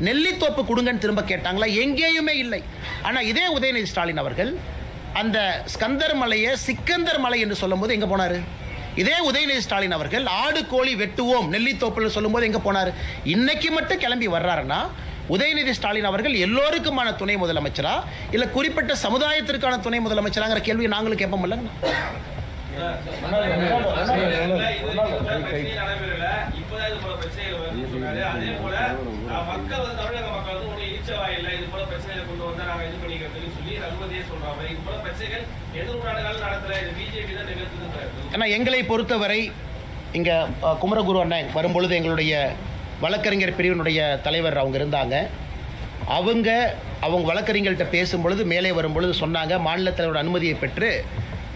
நெல்லித்தோப்பு கொடுங்கன்னு திரும்ப கேட்டாங்களா? எங்கேயுமே இல்லை. ஆனா இதே உதயநிதி ஸ்டாலின் அவர்கள் அந்த ஸ்கந்தர் மலையை சிக்கந்தர் மலை என்று சொல்லும் போது எங்க போனாரு? இதே உதயநிதி ஸ்டாலின் அவர்கள் ஆடு கோழி வெட்டுவோம் நெல்லித்தோப்புல சொல்லும் போது எங்க போனாரு? இன்னைக்கு மட்டும் கிளம்பி வர்றாருன்னா உதயநிதி ஸ்டாலின் அவர்கள் எல்லோருக்குமான துணை முதலமைச்சரா இல்ல குறிப்பிட்ட சமுதாயத்திற்கான துணை முதலமைச்சராங்கிற கேள்வியை நாங்களும் கேட்போம்ல. எங்களை பொறுத்தவரை இங்க குமரகுரு அண்ணன் வரும்பொழுது எங்களுடைய வழக்கறிஞர் பிரிவினுடைய தலைவர் அவங்க இருந்தாங்க. அவங்க வழக்கறிஞர்கள்ட்ட பேசும்பொழுது மேலே வரும்பொழுது சொன்னாங்க, மாநில தலைவரோட அனுமதியை பெற்று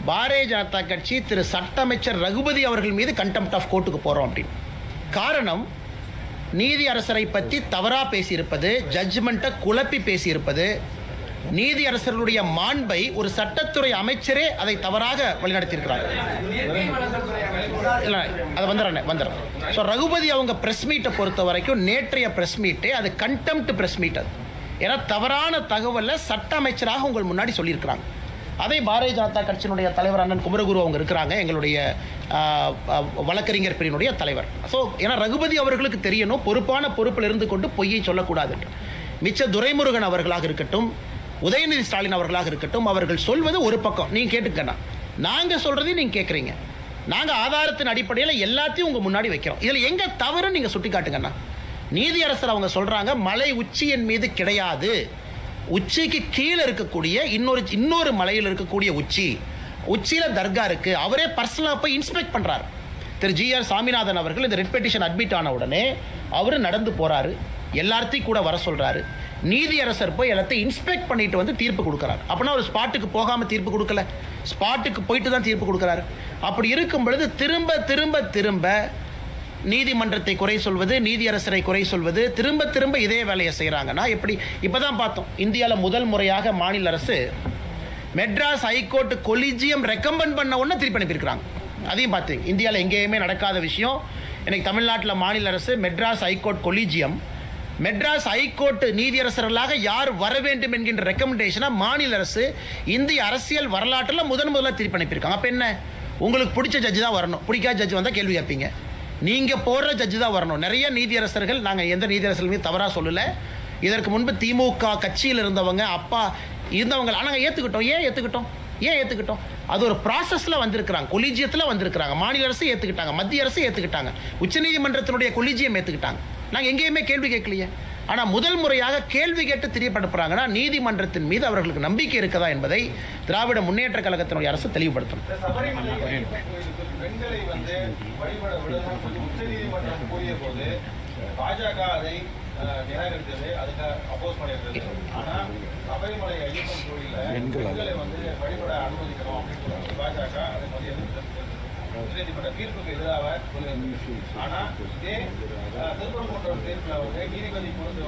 பாரதிய ஜனதா கட்சி திரு சட்ட அமைச்சர் ரகுபதி அவர்கள் மீது கண்டெம்ட் ஆஃப் கோர்ட்டுக்கு போறோம் அப்படின்னு. காரணம், நீதி அரசரை பற்றி தவறா பேசியிருப்பது, ஜட்ஜ்மெண்ட்டை குழப்பி பேசியிருப்பது, நீதி அரசர்களுடைய மாண்பை ஒரு சட்டத்துறை அமைச்சரே அதை தவறாக வழிநடத்தியிருக்கிறார். அது வந்துடுறேன். ஸோ ரகுபதி அவங்க பிரஸ் மீட்டை பொறுத்த வரைக்கும் நேற்றைய பிரஸ் மீட்டே அது கண்டெம்ட் பிரஸ் மீட். அது ஏன்னா தவறான தகவலை சட்ட அமைச்சராக உங்கள் முன்னாடி சொல்லியிருக்கிறாங்க. அதை பாரதிய ஜனதா கட்சியினுடைய தலைவர் அண்ணன் குமரகுரு அவங்க இருக்கிறாங்க, எங்களுடைய வழக்கறிஞர் பிரிவினுடைய தலைவர். ஸோ ஏன்னா ரகுபதி அவர்களுக்கு தெரியணும், பொறுப்பான பொறுப்பில் இருந்து கொண்டு பொய்யை சொல்லக்கூடாது. மிச்ச துரைமுருகன் அவர்களாக இருக்கட்டும், உதயநிதி ஸ்டாலின் அவர்களாக இருக்கட்டும், அவர்கள் சொல்வது ஒரு பக்கம், நீங்க கேட்டுக்கண்ணா, நாங்க சொல்றதையும் நீங்க கேட்குறீங்க. நாங்க ஆதாரத்தின் அடிப்படையில் எல்லாத்தையும் உங்க முன்னாடி வைக்கிறோம். இதுல எங்க தவறு நீங்க சுட்டி காட்டுங்கண்ணா. நீதியரசர் அவங்க சொல்றாங்க, மலை உச்சியின் மீது கிடையாது, உச்சிக்கு கீழே இருக்கக்கூடிய இன்னொரு மலையில் இருக்கக்கூடிய உச்சியில தர்கா இருக்கு. அவரே பர்சனலா போய் இன்ஸ்பெக்ட் பண்றாரு. திரு ஜி.ஆர். சாமிநாதன் அவர்கள் இந்த ரிட் பெட்டிஷன் அட்மிட் ஆன உடனே அவரு நடந்து போறாரு, எல்லாத்தையும் கூட வர சொல்றாரு. நீதியரசர் போய் எல்லாத்தையும் இன்ஸ்பெக்ட் பண்ணிட்டு தீர்ப்பு கொடுக்கிறார். அப்படின்னா ஒரு ஸ்பாட்டுக்கு போகாம தீர்ப்பு கொடுக்கல, ஸ்பாட்டுக்கு போயிட்டு தான் தீர்ப்பு கொடுக்கிறாரு. அப்படி இருக்கும் பொழுது திரும்ப திரும்ப திரும்ப நீதிமன்றத்தை குறை சொல்வது, நீதியரசரை குறை சொல்வது, திரும்ப திரும்ப இதே வேலையை செய்யறாங்கன்னா எப்படி? இப்பதான் பார்த்தோம், இந்தியாவில் முதல் முறையாக மாநில அரசு மெட்ராஸ் ஹைகோர்ட் கொலிஜியம் ரெக்கமெண்ட் பண்ண உடனே திருப்பி அனுப்பியிருக்கிறாங்க. அதையும் பார்த்தீங்க, இந்தியாவில் எங்கேயுமே நடக்காத விஷயம். இன்னைக்கு தமிழ்நாட்டில் மாநில அரசு Madras high court collegium, Madras high court நீதியரசர்களாக யார் வர வேண்டும் என்கின்ற ரெக்கமெண்டேஷனை மாநில அரசு இந்திய அரசியல் வரலாற்றில் முதல்ல திருப்பி அனுப்பியிருக்காங்க. அப்போ என்ன, உங்களுக்கு பிடிச்ச ஜட்ஜு தான் வரணும், பிடிக்காத ஜட்ஜு வந்தால் கேள்வி கேட்பீங்க. நீங்க போடுற ஜட்ஜு தான் வரணும். நிறைய நீதியரசர்கள், நாங்கள் எந்த நீதியரசர்கள் மீது தவறாக சொல்லலை, இதற்கு முன்பு திமுக கட்சியில் இருந்தவங்க அப்பா இருந்தவங்க, ஆனால் ஏற்றுக்கிட்டோம். ஏன் ஏற்றுக்கிட்டோம்? அது ஒரு ப்ராசஸில் வந்திருக்கிறாங்க, கொலிஜியத்தில் வந்திருக்கிறாங்க. மாநில அரசு ஏற்றுக்கிட்டாங்க, மத்திய அரசு ஏற்றுக்கிட்டாங்க, உச்சநீதிமன்றத்தினுடைய கொலிஜியம் ஏற்றுக்கிட்டாங்க. நாங்கள் எங்கேயுமே கேள்வி கேட்கலையே. ஆனால் முதல் முறையாக கேள்வி கேட்டு தெரியப்படுத்துறாங்கன்னா நீதிமன்றத்தின் மீது அவர்களுக்கு நம்பிக்கை இருக்கதா என்பதை திராவிட முன்னேற்ற கழகத்தினுடைய அரசு தெளிவுபடுத்தணும். பெண்களை வந்து வழிபட விடலாம் சொல்லி உச்சநீதிமன்றம் கூறிய போது பாஜக அதை நிராகரித்தது, அதுக்கு அப்போஸ் பண்ணியிருந்தது. ஆனால் சபரிமலை ஐயப்பன் கோயிலில் பெண்களை வந்து வழிபட அனுமதிக்கணும் அப்படின்னு சொல்றாங்க பாஜக. அதை வந்து உச்சநீதிமன்ற தீர்ப்புக்கு எதிராக சொல்லியிருந்தது. ஆனால் இதே திருப்பரங்குன்றம் தீர்ப்பில் வந்து நீதிபதி கொடுத்த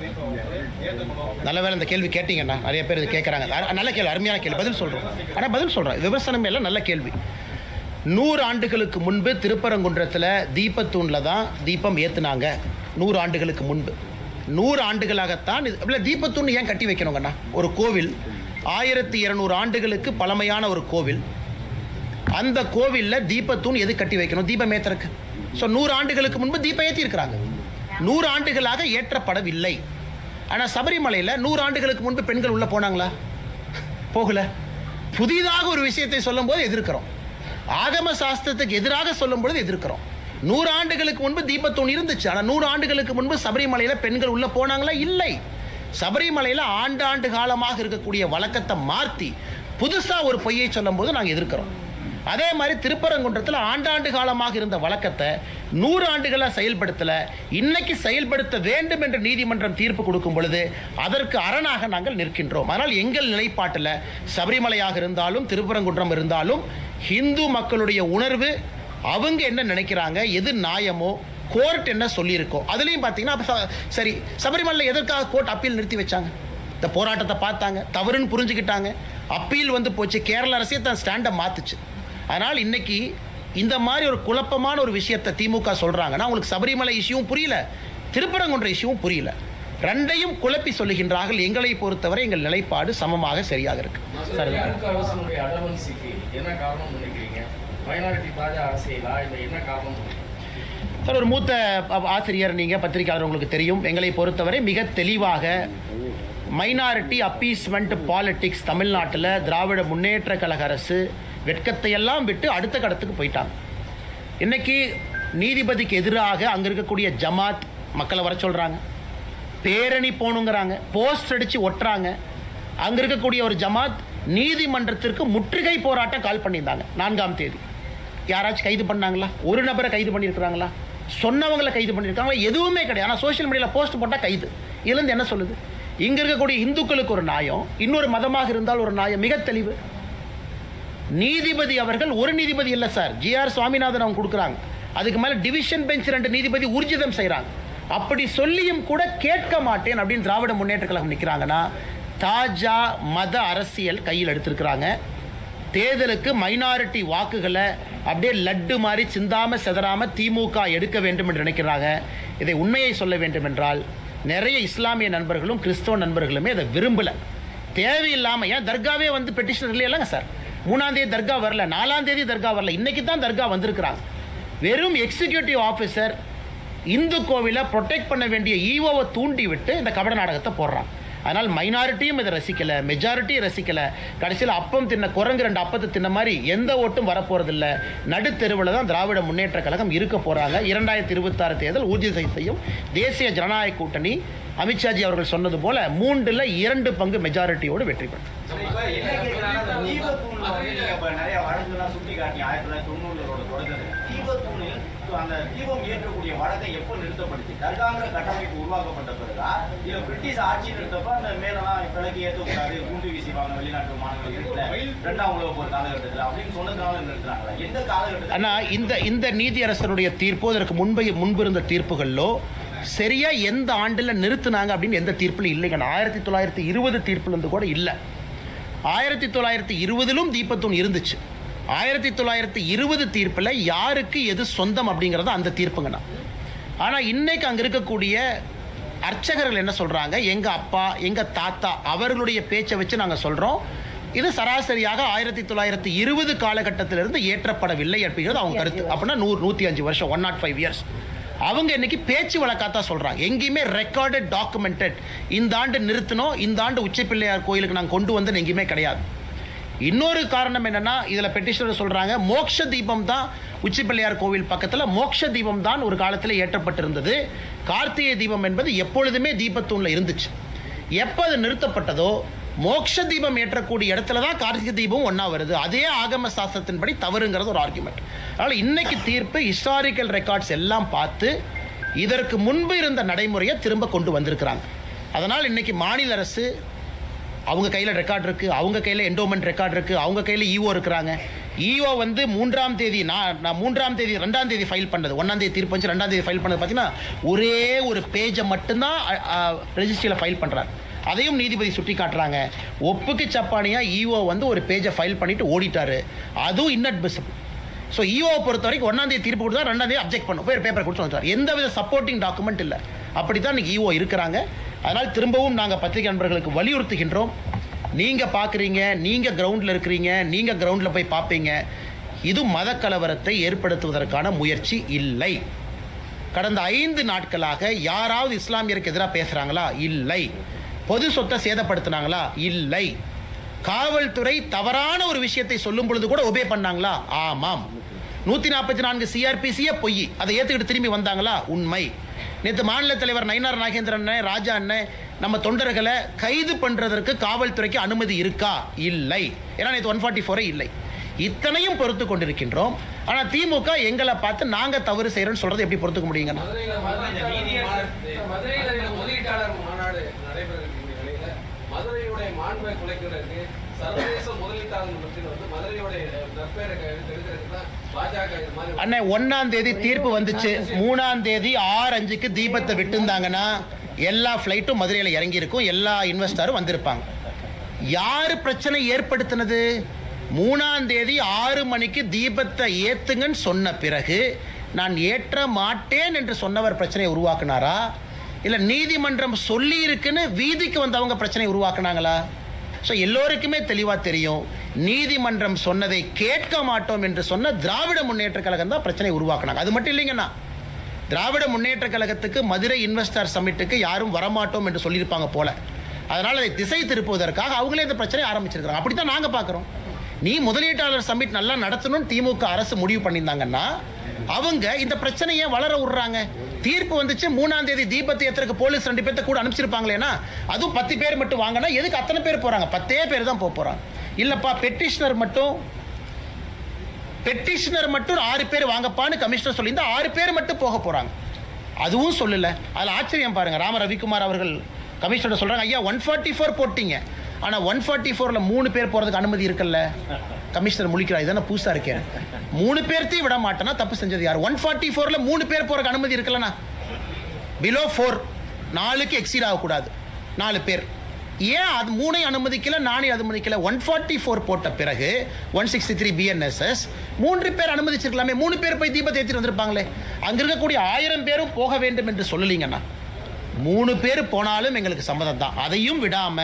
தீர்ப்பை வந்து ஏற்றுக்கணும். நல்ல வேலை இந்த கேள்வி கேட்டீங்கன்னா நிறைய பேர் இது கேட்குறாங்க. நல்ல கேள்வி, அருமையான கேள்வி, பதில் சொல்கிறோம். ஆனால் பதில் சொல்கிறேன், விமர்சனம் எல்லாம் நல்ல கேள்வி. 100 ஆண்டுகளுக்கு முன்பு திருப்பரங்குன்றத்தில் தீபத்தூணில் தான் தீபம் ஏற்றுனாங்க. 100 ஆண்டுகளுக்கு முன்பு, 100 ஆண்டுகளாகத்தான் இல்லை தீபத்தூண் ஏன் கட்டி வைக்கணுங்கண்ணா? ஒரு கோவில் 1200 ஆண்டுகளுக்கு பழமையான ஒரு கோவில், அந்த கோவிலில் தீபத்தூண் எது கட்டி வைக்கணும்? தீபம் ஏற்றுறக்கு. ஸோ 100 ஆண்டுகளுக்கு முன்பு தீபம் ஏற்றிருக்கிறாங்க, 100 ஆண்டுகளாக ஏற்றப்படவில்லை. ஆனால் சபரிமலையில் 100 ஆண்டுகளுக்கு முன்பு பெண்கள் உள்ளே போனாங்களா? போகல. புதிதாக ஒரு விஷயத்தை சொல்லும் போது எதிர்க்கிறோம், ஆகம சாஸ்திரத்துக்கு எதிராக சொல்லும் பொழுது எதிர்க்கிறோம். 100 ஆண்டுகளுக்கு முன்பு தீபத்தூண் இருந்துச்சு, ஆனால் 100 ஆண்டுகளுக்கு முன்பு சபரிமலையில் பெண்கள் உள்ள போனாங்களா? இல்லை. சபரிமலையில் ஆண்டாண்டு காலமாக இருக்கக்கூடிய வழக்கத்தை மாற்றி புதுசாக ஒரு பொய்யை சொல்லும் போது நாங்கள் எதிர்க்கிறோம். அதே மாதிரி திருப்பரங்குன்றத்தில் ஆண்டாண்டு காலமாக இருந்த வழக்கத்தை 100 ஆண்டுகளாக செயல்படுத்தலை, இன்னைக்கு செயல்படுத்த வேண்டும் என்று நீதிமன்றம் தீர்ப்பு கொடுக்கும் பொழுது அதற்கு அரணாக நாங்கள் நிற்கின்றோம். ஆனால் எங்கள் நிலைப்பாட்டில் சபரிமலையாக இருந்தாலும் திருப்பரங்குன்றம் இருந்தாலும் ஹிந்து மக்களுடைய உணர்வு, அவங்க என்ன நினைக்கிறாங்க, எது நியாயமோ, கோர்ட் என்ன சொல்லியிருக்கோம் அதுலேயும் பார்த்தீங்கன்னா சரி. சபரிமலையில் எதற்காக கோர்ட் அப்பீல் நிறுத்தி வச்சாங்க? இந்த போராட்டத்தை பார்த்தாங்க, தவறுன்னு புரிஞ்சுக்கிட்டாங்க, அப்பீல் வந்து போச்சு, கேரள அரசே தன் ஸ்டாண்டை மாற்றுச்சு. அதனால் இன்னைக்கு இந்த மாதிரி ஒரு குழப்பமான ஒரு விஷயத்தை திமுக சொல்கிறாங்கன்னா உங்களுக்கு சபரிமலை இஷ்யூவும் புரியல, திருப்பரங்குன்ற இஷ்யூவும் புரியல, ரெண்டையும் குழப்பி சொல்லுகின்றார்கள். எங்களை பொறுத்தவரை எங்கள் நிலைப்பாடு சமமாக சரியாக இருக்கு. சார், ஒரு மூத்த ஆசிரியர், நீங்கள் பத்திரிகையாளர், உங்களுக்கு தெரியும், எங்களை பொறுத்தவரை மிக தெளிவாக மைனாரிட்டி அப்பீஸ்மெண்ட் பாலிடிக்ஸ் தமிழ்நாட்டில் திராவிட முன்னேற்ற கழக அரசு வெட்கத்தையெல்லாம் விட்டு அடுத்த கடத்துக்கு போயிட்டாங்க. இன்னைக்கு நீதிபதிக்கு எதிராக அங்கே இருக்கக்கூடிய ஜமாத் மக்களை வர சொல்கிறாங்க, பேரணி போகணுங்கிறாங்க, போஸ்ட் அடித்து ஒட்டுறாங்க. அங்கே இருக்கக்கூடிய ஒரு ஜமாத் நீதிமன்றத்திற்கு முற்றுகை போராட்டம் கால் பண்ணியிருந்தாங்க 4ஆம் தேதி. யாராச்சும் கைது பண்ணாங்களா? ஒரு நபரை கைது பண்ணியிருக்கிறாங்களா? சொன்னவங்களை கைது பண்ணியிருக்காங்களா? எதுவுமே கிடையாது. ஆனால் சோஷியல் மீடியாவில் போஸ்ட் போட்டால் கைது. இதுலேருந்து என்ன சொல்லுது? இங்கே இருக்கக்கூடிய இந்துக்களுக்கு ஒரு நியாயம், இன்னொரு மதமாக இருந்தால் ஒரு நியாயம். மிக தெளிவு. நீதிபதி அவர்கள் ஒரு நீதிபதி இல்லை சார், GR சுவாமிநாதன் அவங்க கொடுக்குறாங்க, அதுக்கு மேலே டிவிஷன் பெஞ்ச் 2 நீதிபதி ஊர்ஜிதம் செய்கிறாங்க. அப்படி சொல்லியும் கூட கேட்க மாட்டேன் அப்படின்னு திராவிட முன்னேற்ற கழகம் நிற்கிறாங்கன்னா தாஜா மத அரசியல் கையில் எடுத்திருக்கிறாங்க. தேர்தலுக்கு மைனாரிட்டி வாக்குகளை அப்படியே லட்டு மாதிரி சிந்தாம செதறாம திமுக எடுக்க வேண்டும் என்று நினைக்கிறாங்க. இதை உண்மையை சொல்ல வேண்டும் என்றால் நிறைய இஸ்லாமிய நண்பர்களும் கிறிஸ்தவ நண்பர்களுமே அதை விரும்பலை. தேவையில்லாமல் ஏன் தர்காவே வந்து பெட்டிஷன் இல்லைங்க சார், 3ஆம் தேதி தர்கா வரல, 4ஆம் தேதி தர்கா வரல, இன்னைக்கு தான் தர்கா வந்திருக்கிறாங்க. வெறும் எக்ஸிக்யூட்டிவ் ஆஃபீஸர் இந்து கோவிலை ப்ரொடெக்ட் பண்ண வேண்டிய ஈவோவை தூண்டி விட்டு இந்த கபட நாடகத்தை போடுறாங்க. அதனால் மைனாரிட்டியும் இதை ரசிக்கலை, மெஜாரிட்டியும் ரசிக்கலை. கடைசியில் அப்பம் தின்ன குரங்கு 2 அப்பத்தை தின்ன மாதிரி எந்த ஓட்டும் வரப்போகிறதில்லை. நடுத்தெருவில் தான் திராவிட முன்னேற்ற கழகம் இருக்க போகிறாங்க. 2026 தேர்தல் உறுதி செய்யும் தேசிய ஜனநாயக கூட்டணி அமித்ஷாஜி அவர்கள் சொன்னது போல 3ல் 2 பங்கு மெஜாரிட்டியோடு வெற்றி பெறும். நிறைய வழக்குலாம் சுட்டி காட்டி 1990 தொடங்குது. தீபத்தூணில் அந்த தீபம் ஏற்றக்கூடிய வழக்கை எப்போ நிறுத்தப்படுச்சு? தர்காங்கிற கட்டமைப்பு உருவாக்கப்பட்ட பிறகா இல்ல பிரிட்டிஷ் ஆட்சி நிறுத்தப்ப அந்த மேலாம் விளக்கு ஏற்றக்கூடாது, குண்டு வீசிவாங்க வெளிநாட்டு மாணவர்கள் 2ஆம் உலக போர் காலகட்டத்தில் அப்படின்னு சொன்னதுனால நிறுத்துறாங்களா? எந்த காலகட்டத்தில்? ஆனால் இந்த நீதியரசருடைய தீர்ப்பு அதற்கு முன்பு இருந்த தீர்ப்புகளிலோ சரியா எந்த ஆண்டில் நிறுத்தினாங்க அப்படின்னு எந்த தீர்ப்புலையும் இல்லைங்க. 1920 தீர்ப்புலேருந்து கூட இல்லை. 1920லும் தீபத்தூண் இருந்துச்சு. 1920 தீர்ப்பில் யாருக்கு எது சொந்தம் அப்படிங்கிறது அந்த தீர்ப்புங்கண்ணா. ஆனால் இன்னைக்கு அங்கே இருக்கக்கூடிய அர்ச்சகர்கள் என்ன சொல்கிறாங்க, எங்கள் அப்பா எங்கள் தாத்தா அவர்களுடைய பேச்சை வச்சு நாங்கள் சொல்கிறோம், இது சராசரியாக 1920 காலகட்டத்திலிருந்து ஏற்றப்படவில்லை அப்படிங்கிறது அவங்க கருத்து. அப்படின்னா 105 வருஷம், 105 இயர்ஸ். அவங்க இன்னைக்கு பேச்சு வழக்காத்தான் சொல்கிறாங்க. எங்கேயுமே ரெக்கார்டட் டாக்குமெண்டட் இந்த ஆண்டு நிறுத்தினோம், இந்த ஆண்டு உச்சப்பிள்ளையார் கோயிலுக்கு நாங்கள் கொண்டு வந்து எங்கேயுமே கிடையாது. இன்னொரு காரணம் என்னன்னா, இதுல பெட்டிஷனர் சொல்றாங்க மோட்ச தீபம் தான் உச்சி பிள்ளையார் கோவில் பக்கத்தில் மோட்ச தீபம் தான் ஒரு காலத்தில் ஏற்றப்பட்டிருந்தது. கார்த்திகை தீபம் என்பது எப்பொழுதுமே தீபத்தூண்ல இருந்துச்சு. எப்போ அது நிறுத்தப்பட்டதோ மோட்ச தீபம் ஏற்றக்கூடிய இடத்துல தான் கார்த்திகை தீபம் ஒன்றா வருது. அதே ஆகம சாஸ்திரத்தின்படி தவறுங்கிறது ஒரு ஆர்குமெண்ட். அதனால் இன்னைக்கு தீர்ப்பு ஹிஸ்டாரிக்கல் ரெக்கார்ட்ஸ் எல்லாம் பார்த்து இதற்கு முன்பு இருந்த நடைமுறையை திரும்ப கொண்டு வந்திருக்கிறாங்க. அதனால் இன்னைக்கு மாநில அரசு அவங்க கையில் ரெக்கார்ட் இருக்குது, அவங்க கையில் என்டோமெண்ட் ரெக்கார்ட் இருக்குது, அவங்க கையில் ஈஓ இருக்கிறாங்க. ஈஓ வந்து 3ஆம் தேதி 2ஆம் தேதி ஃபைல் பண்ணது, 1ஆம் தேதி தீர்ப்பு வந்து 2ஆம் தேதி ஃபைல் பண்ணது பார்த்தீங்கன்னா ஒரே ஒரு பேஜை மட்டும்தான் ரெஜிஸ்ட்ரியில் ஃபைல் பண்ணுறாங்க. அதையும் நீதிபதி சுட்டி காட்டுறாங்க. ஒப்புக்கு சப்பானியாக ஈஓ வந்து ஒரு பேஜை ஃபைல் பண்ணிட்டு ஓடிட்டாரு. அதுவும் இன்அட்மிசிபிள். ஸோ ஈஓவை பொறுத்த வரைக்கும் 1ஆம் தேதி தீர்ப்பு கொடுத்தா 2ஆம் தேதி அப்ஜெக்ட் பண்ணும், போய் பேப்பர் கொடுத்து வந்துட்டார். எந்தவித சப்போர்ட்டிங் டாக்குமெண்ட் இல்லை. அப்படி தான் இன்றைக்கி ஈஓ இருக்கிறாங்க. அதனால் திரும்பவும் நாங்கள் பத்திரிகை நண்பர்களுக்கு வலியுறுத்துகின்றோம். நீங்கள் பார்க்குறீங்க, நீங்கள் கிரவுண்டில் இருக்கிறீங்க, நீங்கள் கிரவுண்டில் போய் பார்ப்பீங்க. இது மத கலவரத்தை ஏற்படுத்துவதற்கான முயற்சி இல்லை. கடந்த 5 நாட்களாக யாராவது இஸ்லாமியருக்கு எதிராக பேசுகிறாங்களா? இல்லை. பொது சொத்தை சேதப்படுத்தினாங்களா? இல்லை. காவல்துறை தவறான ஒரு விஷயத்தை சொல்லும் பொழுது கூட ஒபே பண்ணாங்களா? ஆமாம். 144 சிஆர்பிசியே பொய், அதை ஏற்றுக்கிட்டு திரும்பி வந்தாங்களா? உண்மை. நேற்று மாநில தலைவர் நயினார் நாகேந்திரன் அண்ணன், ராஜா அண்ணன், நம்ம தொண்டர்களை கைது பண்ணுறதற்கு காவல்துறைக்கு அனுமதி இருக்கா? இல்லை. ஏன்னா நேற்று 144 இல்லை. இத்தனையும் பொறுத்து கொண்டிருக்கின்றோம். ஆனால் திமுக எங்களை பார்த்து நாங்கள் தவறு செய்கிறோன்னு சொல்கிறது எப்படி பொறுத்துக்க முடியுங்க? முதலீட்டாளர் மாநாடு நடைபெறக்கூடிய நிலையில மதுரையுடைய மாண்பை குலைக்கிறதுக்கு சர்வதேச முதலீட்டாளர் மத்தியில் வந்து மதுரையுடைய நற்பெயரை கெடுக்கிறதுக்கு தான் பாஜக இது மாதிரி. அண்ணன் 1ஆம் தேதி தீர்ப்பு வந்துச்சு. 3ஆம் தேதி 6:05க்கு தீபத்தை விட்டுருந்தாங்கன்னா எல்லா ஃப்ளைட்டும் மதுரையில் இறங்கி இருக்கும், எல்லா இன்வெஸ்டரும் வந்திருப்பாங்க. யார் பிரச்சனை ஏற்படுத்தினது? 3ஆம் தேதி 6 மணிக்கு தீபத்தை ஏத்துங்கன்னு சொன்ன பிறகு நான் ஏற்ற மாட்டேன் என்று சொன்னவர் பிரச்சனையை உருவாக்குனாரா? இல்லை நீதிமன்றம் சொல்லி இருக்குன்னு வீதிக்கு வந்தவங்க பிரச்சனை உருவாக்குனாங்களா? ஸோ எல்லோருக்குமே தெளிவாக தெரியும், நீதிமன்றம் சொன்னதை கேட்க மாட்டோம் என்று சொன்ன திராவிட முன்னேற்ற கழகம் தான் பிரச்சனை உருவாக்குனாங்க. அது மட்டும் இல்லைங்கண்ணா, திராவிட முன்னேற்ற கழகத்துக்கு மதுரை இன்வெஸ்டர் சமிட்டுக்கு யாரும் வரமாட்டோம் என்று சொல்லியிருப்பாங்க போல. அதனால் அதை திசை திருப்புவதற்காக அவங்களே இந்த பிரச்சனையை ஆரம்பிச்சிருக்கிறாங்க. அப்படி தான் நாங்கள் பார்க்குறோம். நீ முதலீட்டாளர் சமிட் நல்லா நடத்தணும்னு திமுக அரசு முடிவு பண்ணியிருந்தாங்கன்னா அவங்க இந்த பிரச்சனையை வளர விடுறாங்க. தீர்ப்பு வந்துச்சு, 3ஆம் தேதி தீபத்தை ஏத்துறதுக்கு போலீஸ் 2 பேர்த்த கூட அனுப்பிச்சிருப்பாங்களேனா, அதுவும் 10 பேர் மட்டும் வாங்கினா எதுக்கு அத்தனை பேர் போறாங்க? 10 பேர் தான் போறாங்க. இல்லப்பா பெட்டிஷனர் மட்டும் 6 பேர் வாங்கப்பான்னு கமிஷனர் சொல்லியிருந்தா 6 பேர் மட்டும் போக போறாங்க. அதுவும் சொல்லல. அதில் ஆச்சரியம் பாருங்க, ராம ரவிக்குமார் அவர்கள் கமிஷனர் சொல்றாங்க, ஐயா 144 போட்டீங்க, ஆனா 144ல 3 பேர் போறதுக்கு அனுமதி இருக்குல்ல. கமிஷனர் முழிக்கிறார், இதான புதுசா இருக்கேன், 3 பேர்த்தையும் விட மாட்டேன்னா தப்பு செஞ்சது யார்? 144ல 3 பேர் போறதுக்கு அனுமதி இருக்குல்லண்ணா. பிலோ 4 4க்கு எக்ஸீட் ஆகக்கூடாது, 4 பேர். ஏன் அது 3 அனுமதிக்கல, 4 அனுமதிக்கல? 144 போட்ட பிறகு 163 BNSS 3 பேர் அனுமதிச்சிருக்கலாமே. 3 பேர் போய் தீபத்தை ஏற்றிட்டு வந்திருப்பாங்களே. அங்க இருக்கக்கூடிய 1000 பேரும் போக வேண்டும் என்று சொல்லலீங்கன்னா 3 பேர் போனாலும் எங்களுக்கு சம்மதம் தான். அதையும் விடாம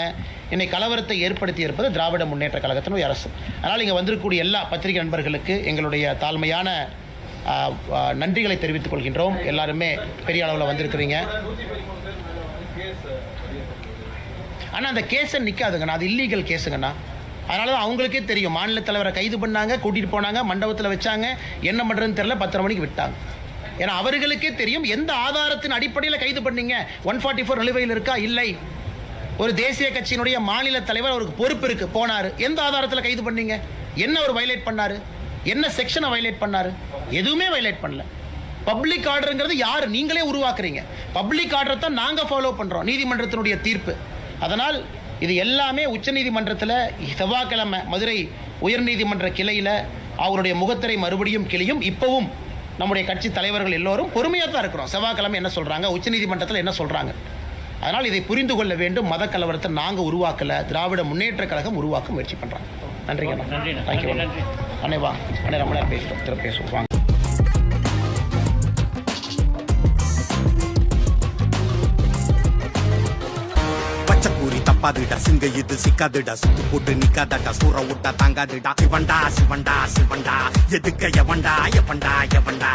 இன்னைக்கு கலவரத்தை ஏற்படுத்தி இருப்பது திராவிட முன்னேற்ற கழகத்தினுடைய அரசு. அதனால் இங்கே வந்திருக்கக்கூடிய எல்லா பத்திரிகை நண்பர்களுக்கு எங்களுடைய தாழ்மையான நன்றிகளை தெரிவித்துக் கொள்கின்றோம். எல்லாருமே பெரிய அளவில் வந்திருக்கிறீங்க. ஆனால் அந்த கேஸை நிற்காதுங்கண்ணா, அது இல்லீகல் கேஸுங்கண்ணா. அதனால தான் அவங்களுக்கே தெரியும், மாநில தலைவரை கைது பண்ணாங்க, கூட்டிகிட்டு போனாங்க, மண்டபத்தில் வச்சாங்க, என்ன பண்ணுறதுன்னு தெரியல, 10:30 மணிக்கு விட்டாங்க. ஏன்னா அவர்களுக்கே தெரியும் எந்த ஆதாரத்தின் அடிப்படையில் கைது பண்ணீங்க. 144 நிலுவையில் இருக்கா? இல்லை. ஒரு தேசிய கட்சியினுடைய மாநில தலைவர், அவருக்கு பொறுப்பு இருக்கு, போனாரு, எந்த ஆதாரத்தில் கைது பண்ணீங்க? என்ன அவர் வயலேட் பண்ணாரு? என்ன செக்ஷனை வயலேட் பண்ணாரு? எதுவுமே வயலேட் பண்ணல. பப்ளிக் ஆர்டருங்கிறது யாரு? நீங்களே உருவாக்குறீங்க. பப்ளிக் ஆர்டர் தான் நாங்கள் ஃபாலோ பண்றோம், நீதிமன்றத்தினுடைய தீர்ப்பு. அதனால் இது எல்லாமே உச்சநீதிமன்றத்தில் செவ்வாய்க்கிழமை மதுரை உயர்நீதிமன்ற கிளையில் அவருடைய முகத்திரை மறுபடியும் கிளியும். இப்பவும் நம்முடைய கட்சி தலைவர்கள் எல்லோரும் பொறுமையாக தான் இருக்கிறோம். செவ்வாய்க்கிழமை என்ன சொல்றாங்க, உச்சநீதிமன்றத்தில் என்ன சொல்றாங்க. அதனால் இதை புரிந்து கொள்ள வேண்டும். மத கலவரத்தை நாங்கள் உருவாக்கல, திராவிட முன்னேற்ற கழகம் உருவாக்க முயற்சி பண்றாங்க. நன்றிங்க. தேங்க்யூ. அண்ணே வா, அண்ணே ரொம்ப நேரம் பேசுகிறோம், திரும்ப பேசுவோம். பச்சைப்பூரி தப்பாதுடா, சிங்க இது சிக்காதுடா, சுத்து போட்டு நிக்காதடா, சூற விட்டா தாங்காதுடா. சிவண்டா சிவண்டா சிவண்டா, எதுக்க எவண்டா எவண்டா எவண்டா.